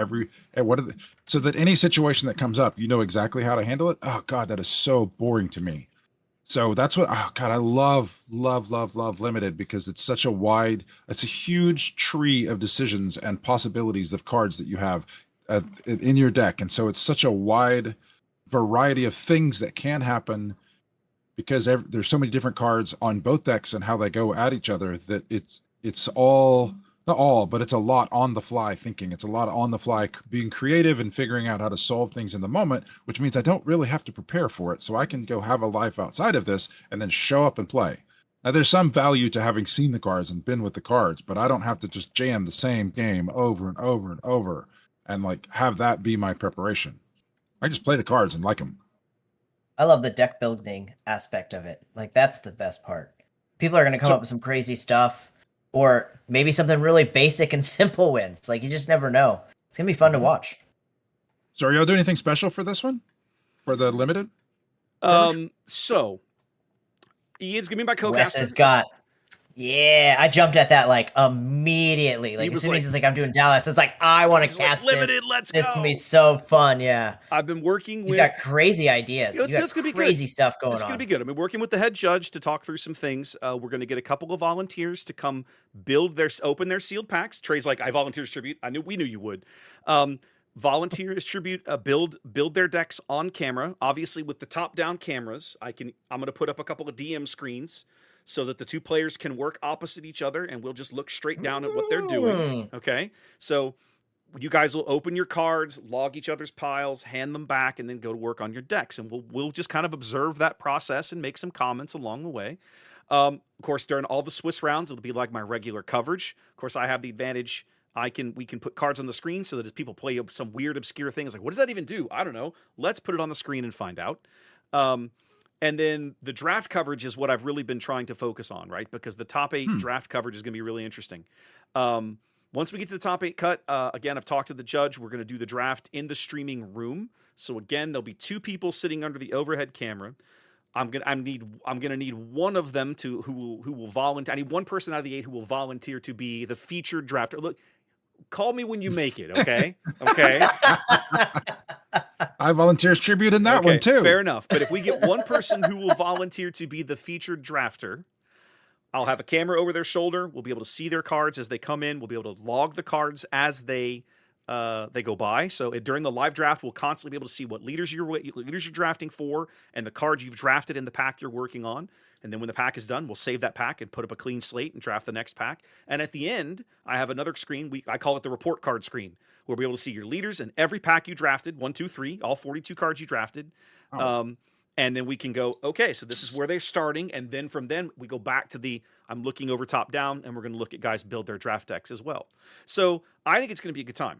so that any situation that comes up, you know exactly how to handle it. Oh God, that is so boring to me. So that's what, oh God, I love limited, because it's such it's a huge tree of decisions and possibilities of cards that you have in your deck. And so it's such a wide variety of things that can happen, because there's so many different cards on both decks and how they go at each other, that it's all, not all, but it's a lot on the fly thinking. It's a lot on the fly being creative and figuring out how to solve things in the moment, which means I don't really have to prepare for it. So I can go have a life outside of this and then show up and play. Now there's some value to having seen the cards and been with the cards, but I don't have to just jam the same game over and over and over and like have that be my preparation. I just play the cards and like them. I love the deck building aspect of it. Like that's the best part. People are going to come up with some crazy stuff, or maybe something really basic and simple wins. Like you just never know. It's gonna be fun to watch. So are y'all doing anything special for this one? For the limited? So Ian's gonna be my Wes co-caster. has got. Yeah, I jumped at that like immediately. Like was as soon like- as he's like, "I'm doing Dallas," it's like I want to He's like, cast limited, this. let's This go. can be so fun. Yeah, I've been working he's with got crazy ideas. Yeah, He's got it's gonna be good. crazy stuff going It's on. going to be good. I've been working with the head judge to talk through some things. We're going to get a couple of volunteers to come open their sealed packs. Trey's like, I volunteer to distribute. We knew you would. Volunteer distribute, build their decks on camera. Obviously, with the top-down cameras, I'm going to put up a couple of DM screens so that the two players can work opposite each other, and we'll just look straight down at what they're doing. Okay, so you guys will open your cards, log each other's piles, hand them back, and then go to work on your decks. And we'll just kind of observe that process and make some comments along the way. Of course, during all the Swiss rounds, it'll be like my regular coverage. Of course, I have the advantage. We can put cards on the screen so that as people play some weird, obscure things, like, what does that even do? I don't know. Let's put it on the screen and find out. And then the draft coverage is what I've really been trying to focus on, right? Because the top 8 draft coverage is going to be really interesting. Once we get to the top 8 cut, again, I've talked to the judge. We're going to do the draft in the streaming room. So again, there'll be 2 people sitting under the overhead camera. I'm gonna need one of them who will volunteer. I need one person out of the 8 who will volunteer to be the featured drafter. Look, call me when you make it, okay? Okay. I volunteers tribute in that one too. Fair enough. But if we get one person who will volunteer to be the featured drafter, I'll have a camera over their shoulder. We'll be able to see their cards as they come in. We'll be able to log the cards as they go by. So during the live draft, we'll constantly be able to see what leaders you're drafting for and the cards you've drafted in the pack you're working on. And then when the pack is done, we'll save that pack and put up a clean slate and draft the next pack. And at the end, I have another screen. I call it the report card screen. We'll be able to see your leaders and every pack you drafted, 1, 2, 3, all 42 cards you drafted. Oh. And then we can go, okay, so this is where they're starting. And then from then, we go back to I'm looking over top down, and we're going to look at guys build their draft decks as well. So I think it's going to be a good time.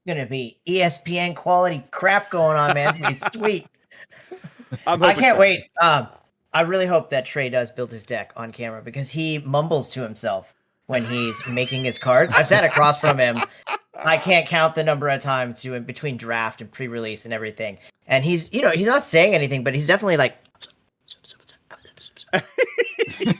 It's going to be ESPN quality crap going on, man. It's going to be sweet. I can't wait. I really hope that Trey does build his deck on camera because he mumbles to himself when he's making his cards. I've sat across from him. I can't count the number of times doing between draft and pre-release and everything. And he's not saying anything, but he's definitely like,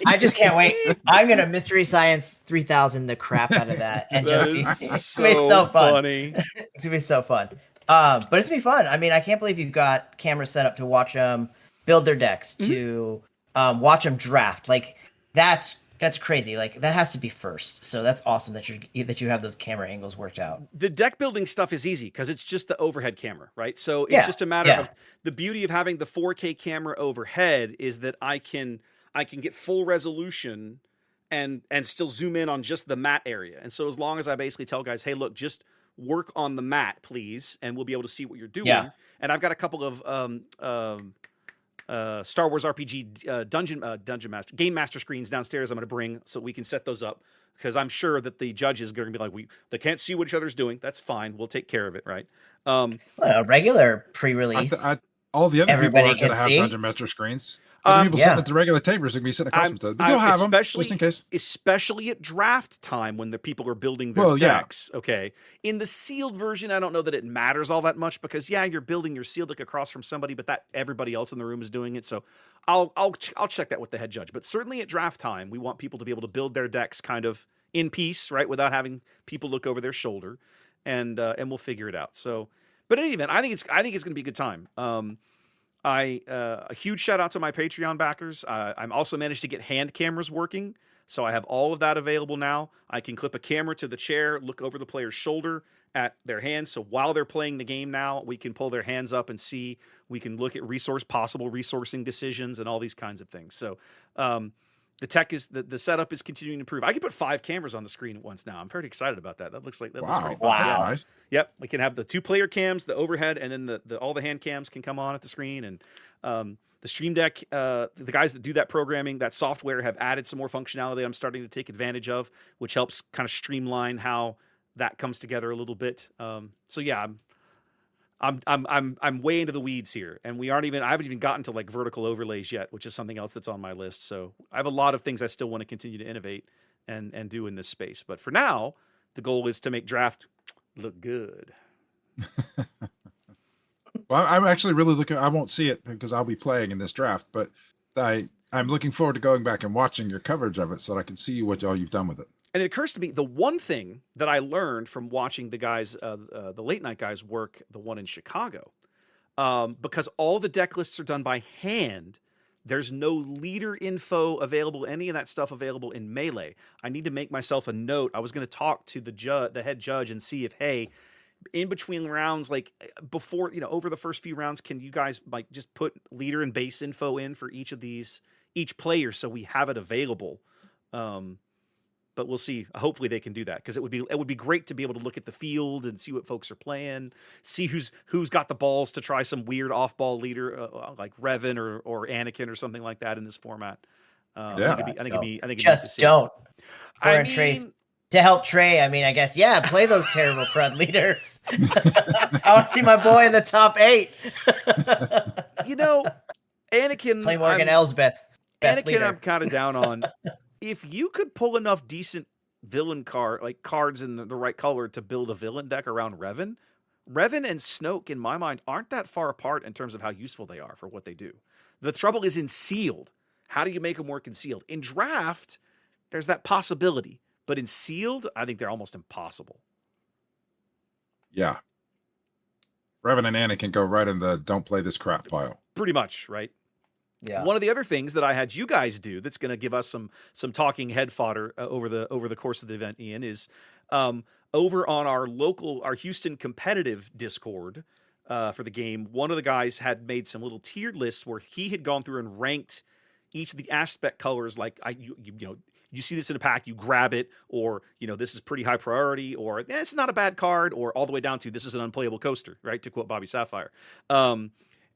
I just can't wait. I'm going to Mystery Science 3000 the crap out of that. And it's so funny. It's going to be so fun. But it's going to be fun. I mean, I can't believe you've got cameras set up to watch them build their decks, to watch them draft. Like, that's crazy. Like, that has to be first. So that's awesome that you have those camera angles worked out. The deck building stuff is easy because it's just the overhead camera, right? So it's just a matter of the beauty of having the 4K camera overhead is that I can get full resolution and still zoom in on just the mat area. And so as long as I basically tell guys, hey, look, just work on the mat, please, and we'll be able to see what you're doing. Yeah. And I've got a couple of Star Wars RPG Dungeon Master Game Master screens downstairs I'm going to bring so we can set those up because I'm sure that the judges are going to be like, they can't see what each other's doing. That's fine. We'll take care of it, right? A regular pre-release. All the other people are going to have see? Dungeon Master screens. People sitting at the regular tables are going to be sitting across from them. But you'll have them, just in case. Especially at draft time when the people are building their decks. Yeah. Okay. In the sealed version, I don't know that it matters all that much because, you're building your sealed deck across from somebody, but that everybody else in the room is doing it. So I'll check that with the head judge. But certainly at draft time, we want people to be able to build their decks kind of in peace, right, without having people look over their shoulder, and we'll figure it out. So, but in any event, I think it's going to be a good time. A huge shout out to my Patreon backers. I'm also managed to get hand cameras working. So I have all of that available now. I can clip a camera to the chair, look over the player's shoulder at their hands. So while they're playing the game now, we can pull their hands up and see, we can look at possible resourcing decisions and all these kinds of things. So, the tech is the setup is continuing to improve. I can put 5 cameras on the screen at once now. I'm pretty excited about that. That looks pretty fun. Wow. Nice. Yep. We can have the 2-player cams, the overhead, and then all the hand cams can come on at the screen. And the Stream Deck, the guys that do that programming, that software, have added some more functionality I'm starting to take advantage of, which helps kind of streamline how that comes together a little bit. So yeah, I'm way into the weeds here, and I haven't even gotten to like vertical overlays yet, which is something else that's on my list. So I have a lot of things I still want to continue to innovate and do in this space. But for now, the goal is to make draft look good. Well, I'm actually really looking. I won't see it because I'll be playing in this draft, but I'm looking forward to going back and watching your coverage of it so that I can see what all you've done with it. And it occurs to me, the one thing that I learned from watching the guys, the late night guys work the one in Chicago, because all the deck lists are done by hand, there's no leader info available, any of that stuff available in Melee. I need to make myself a note. I was going to talk to the head judge and see if, hey, in between rounds, like before, over the first few rounds, can you guys like just put leader and base info in for each player so we have it available? But we'll see. Hopefully they can do that because it would be great to be able to look at the field and see what folks are playing, see who's got the balls to try some weird off-ball leader like Revan or Anakin or something like that in this format. I think it'd be just don't. To help Trey, I mean, I guess, play those terrible crud leaders. I want to see my boy in the top 8. Anakin. Play Morgan Elsbeth. Anakin, leader. I'm kind of down on. If you could pull enough decent villain cards in the right color to build a villain deck around Revan and Snoke, in my mind, aren't that far apart in terms of how useful they are for what they do. The trouble is in sealed. How do you make them work in sealed? In draft, there's that possibility. But in sealed, I think they're almost impossible. Yeah. Revan and Anakin go right in the don't play this crap pile. Pretty much, right? Yeah. One of the other things that I had you guys do that's going to give us some talking head fodder over the course of the event, Ian, is over on our Houston competitive Discord for the game. One of the guys had made some little tiered lists where he had gone through and ranked each of the aspect colors. Like you see this in a pack, you grab it, or this is pretty high priority, or it's not a bad card, or all the way down to this is an unplayable coaster, right? To quote Bobby Sapphire.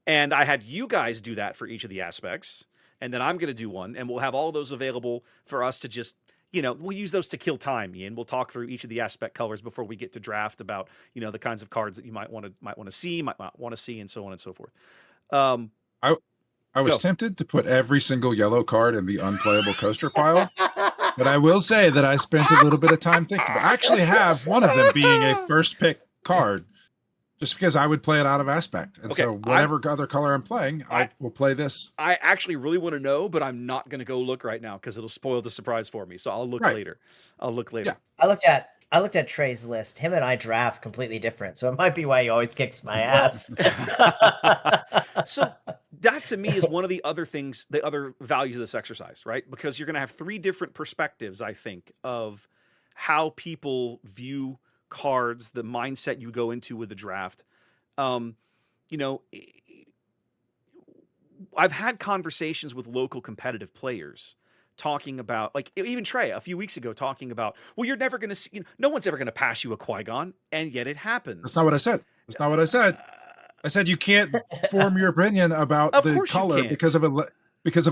And I had you guys do that for each of the aspects, and then I'm going to do one, and we'll have all of those available for us to just, we'll use those to kill time, Ian. We'll talk through each of the aspect colors before we get to draft about, the kinds of cards that you might want to see, might not want to see, and so on and so forth. I was tempted to put every single yellow card in the unplayable coaster pile, but I will say that I spent a little bit of time thinking. I actually have one of them being a first pick card, just because I would play it out of aspect. And so whatever other color I'm playing, I will play this. I actually really want to know, but I'm not going to go look right now because it'll spoil the surprise for me. So I'll look later. Yeah. I looked at Trey's list. Him and I draft completely different, so it might be why he always kicks my ass. So that to me is one of the other things, the other values of this exercise, right? Because you're going to have three different perspectives, I think, of how people view cards, the mindset you go into with the draft. I've had conversations with local competitive players talking about, like even Trey a few weeks ago talking about, well, you're never going to see, no one's ever going to pass you a Qui-Gon, and yet it happens. That's not what I said. That's not what I said. I said you can't form your opinion about the color because of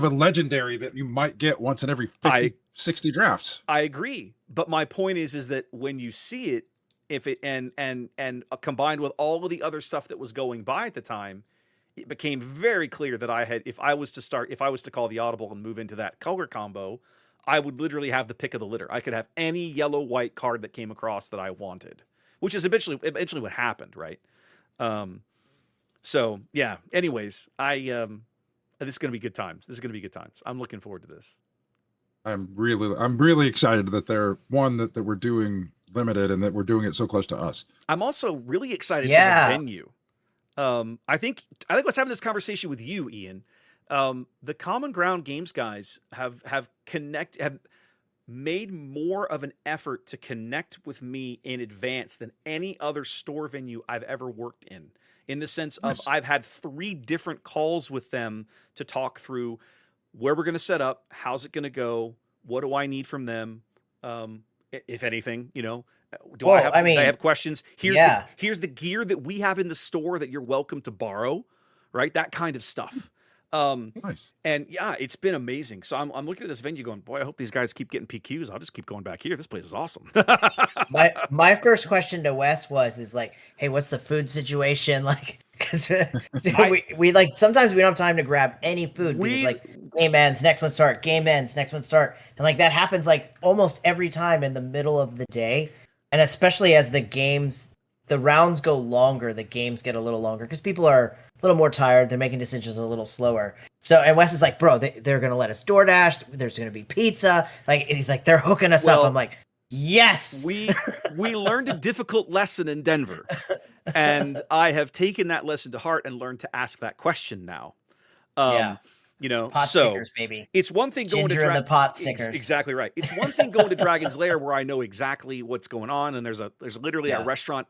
a legendary that you might get once in every 60 drafts. I agree, but my point is that when you see it, if it and combined with all of the other stuff that was going by at the time, it became very clear that if I was to call the audible and move into that color combo, I would literally have the pick of the litter. I could have any yellow white card that came across that I wanted, which is eventually what happened, right? So yeah. Anyways, this is going to be good times. I'm looking forward to this. I'm really excited that that we're doing limited and that we're doing it so close to us. I'm also really excited for the venue. I think I was having this conversation with you, Ian. The Common Ground Games guys have made more of an effort to connect with me in advance than any other store venue I've ever worked in the sense of I've had 3 different calls with them to talk through where we're going to set up, how's it going to go, what do I need from them, if anything, I have questions. Here's the gear that we have in the store that you're welcome to borrow, right? That kind of stuff. Nice. And yeah, it's been amazing. So I'm looking at this venue going, boy, I hope these guys keep getting PQs. I'll just keep going back here. This place is awesome. my first question to Wes is like, hey, what's the food situation like? Because we like sometimes we don't have time to grab any food because like game ends, next one start, game ends, next one start, and like that happens like almost every time in the middle of the day, and especially as the rounds go longer, the games get a little longer because people are a little more tired. They're making decisions a little slower. So, and Wes is like, bro, they're going to let us DoorDash. There's going to be pizza. Like, he's like, they're hooking us up. I'm like, yes. We learned a difficult lesson in Denver. And I have taken that lesson to heart and learned to ask that question now. Pot stickers, baby. It's one thing going to the pot stickers. Exactly right. It's one thing going to Dragon's Lair where I know exactly what's going on, and there's literally a restaurant,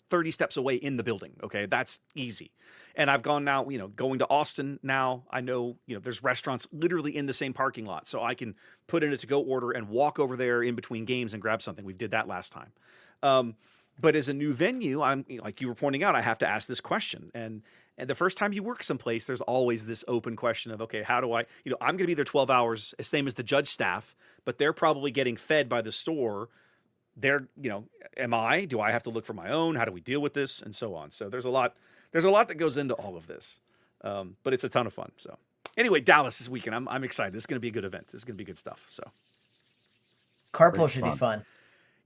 30 steps away in the building. Okay, that's easy. And I've gone now, going to Austin now. I know, there's restaurants literally in the same parking lot, so I can put in a to-go order and walk over there in between games and grab something. We did that last time. But as a new venue, I'm like you were pointing out, I have to ask this question. And the first time you work someplace, there's always this open question of, okay, how do I, I'm going to be there 12 hours, same as the judge staff, but they're probably getting fed by the store. Do I have to look for my own? How do we deal with this? And so on. So there's a lot that goes into all of this. But it's a ton of fun. So anyway, Dallas this weekend, I'm excited. This is going to be a good event. This is going to be good stuff. So carpool should be fun.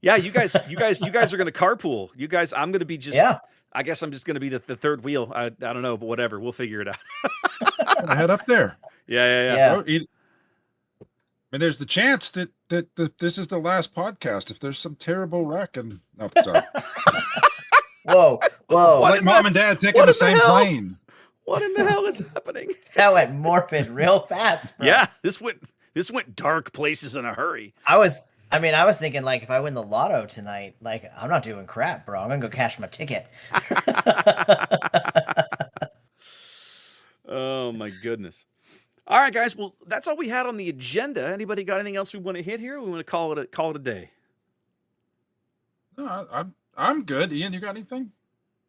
Yeah, you guys are going to carpool. You guys, I'm going to be I guess I'm just going to be the third wheel. I don't know, but whatever. We'll figure it out. Head up there. Yeah. And there's the chance that this is the last podcast. If there's some terrible wreck and sorry. Whoa! Like mom and dad taking the same plane. What in the hell is happening? That went morbid real fast, bro. Yeah, this went dark places in a hurry. I was thinking, like, if I win the lotto tonight, like, I'm not doing crap, bro. I'm gonna go cash my ticket. Oh my goodness. All right, guys. Well, that's all we had on the agenda. Anybody got anything else we want to hit here? We want to call it a day. No, I'm good. Ian, you got anything?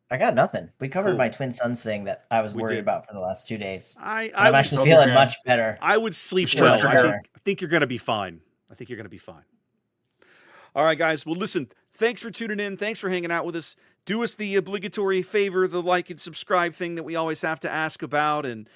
I got nothing. We covered Cool. my twin sons thing that I was We worried did. about for the last 2 days. I'm I'm would, actually feeling much better. I would sleep Sure, well. sure. I think you're going to be fine. I think you're going to be fine. All right, guys. Well, listen, thanks for tuning in. Thanks for hanging out with us. Do us the obligatory favor, the like and subscribe thing that we always have to ask about. And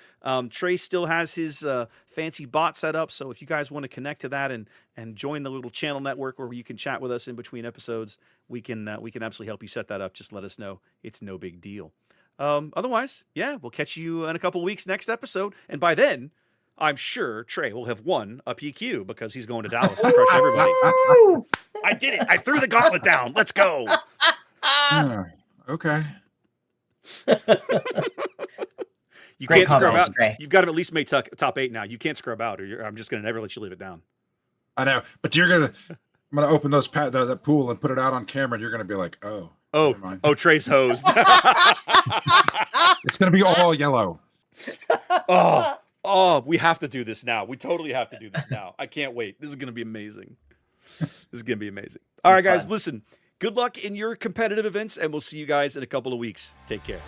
Trey still has his fancy bot set up. So if you guys want to connect to that and join the little channel network where you can chat with us in between episodes, we can absolutely help you set that up. Just let us know. It's no big deal. Otherwise, yeah, we'll catch you in a couple of weeks next episode. And by then, I'm sure Trey will have won a PQ because he's going to Dallas to crush everybody. I did it. I threw the gauntlet down. Let's go. Okay. You Great can't scrub comments, out. Trey. You've got to at least make top 8 now. You can't scrub out, or I'm just going to never let you leave it down. I know, but I'm gonna open that pool and put it out on camera, and you're gonna be like, oh, never mind. Trey's hosed. It's gonna be all yellow. We have to do this now. We totally have to do this now. I can't wait. This is going to be amazing. All right, guys, listen. Good luck in your competitive events, and we'll see you guys in a couple of weeks. Take care.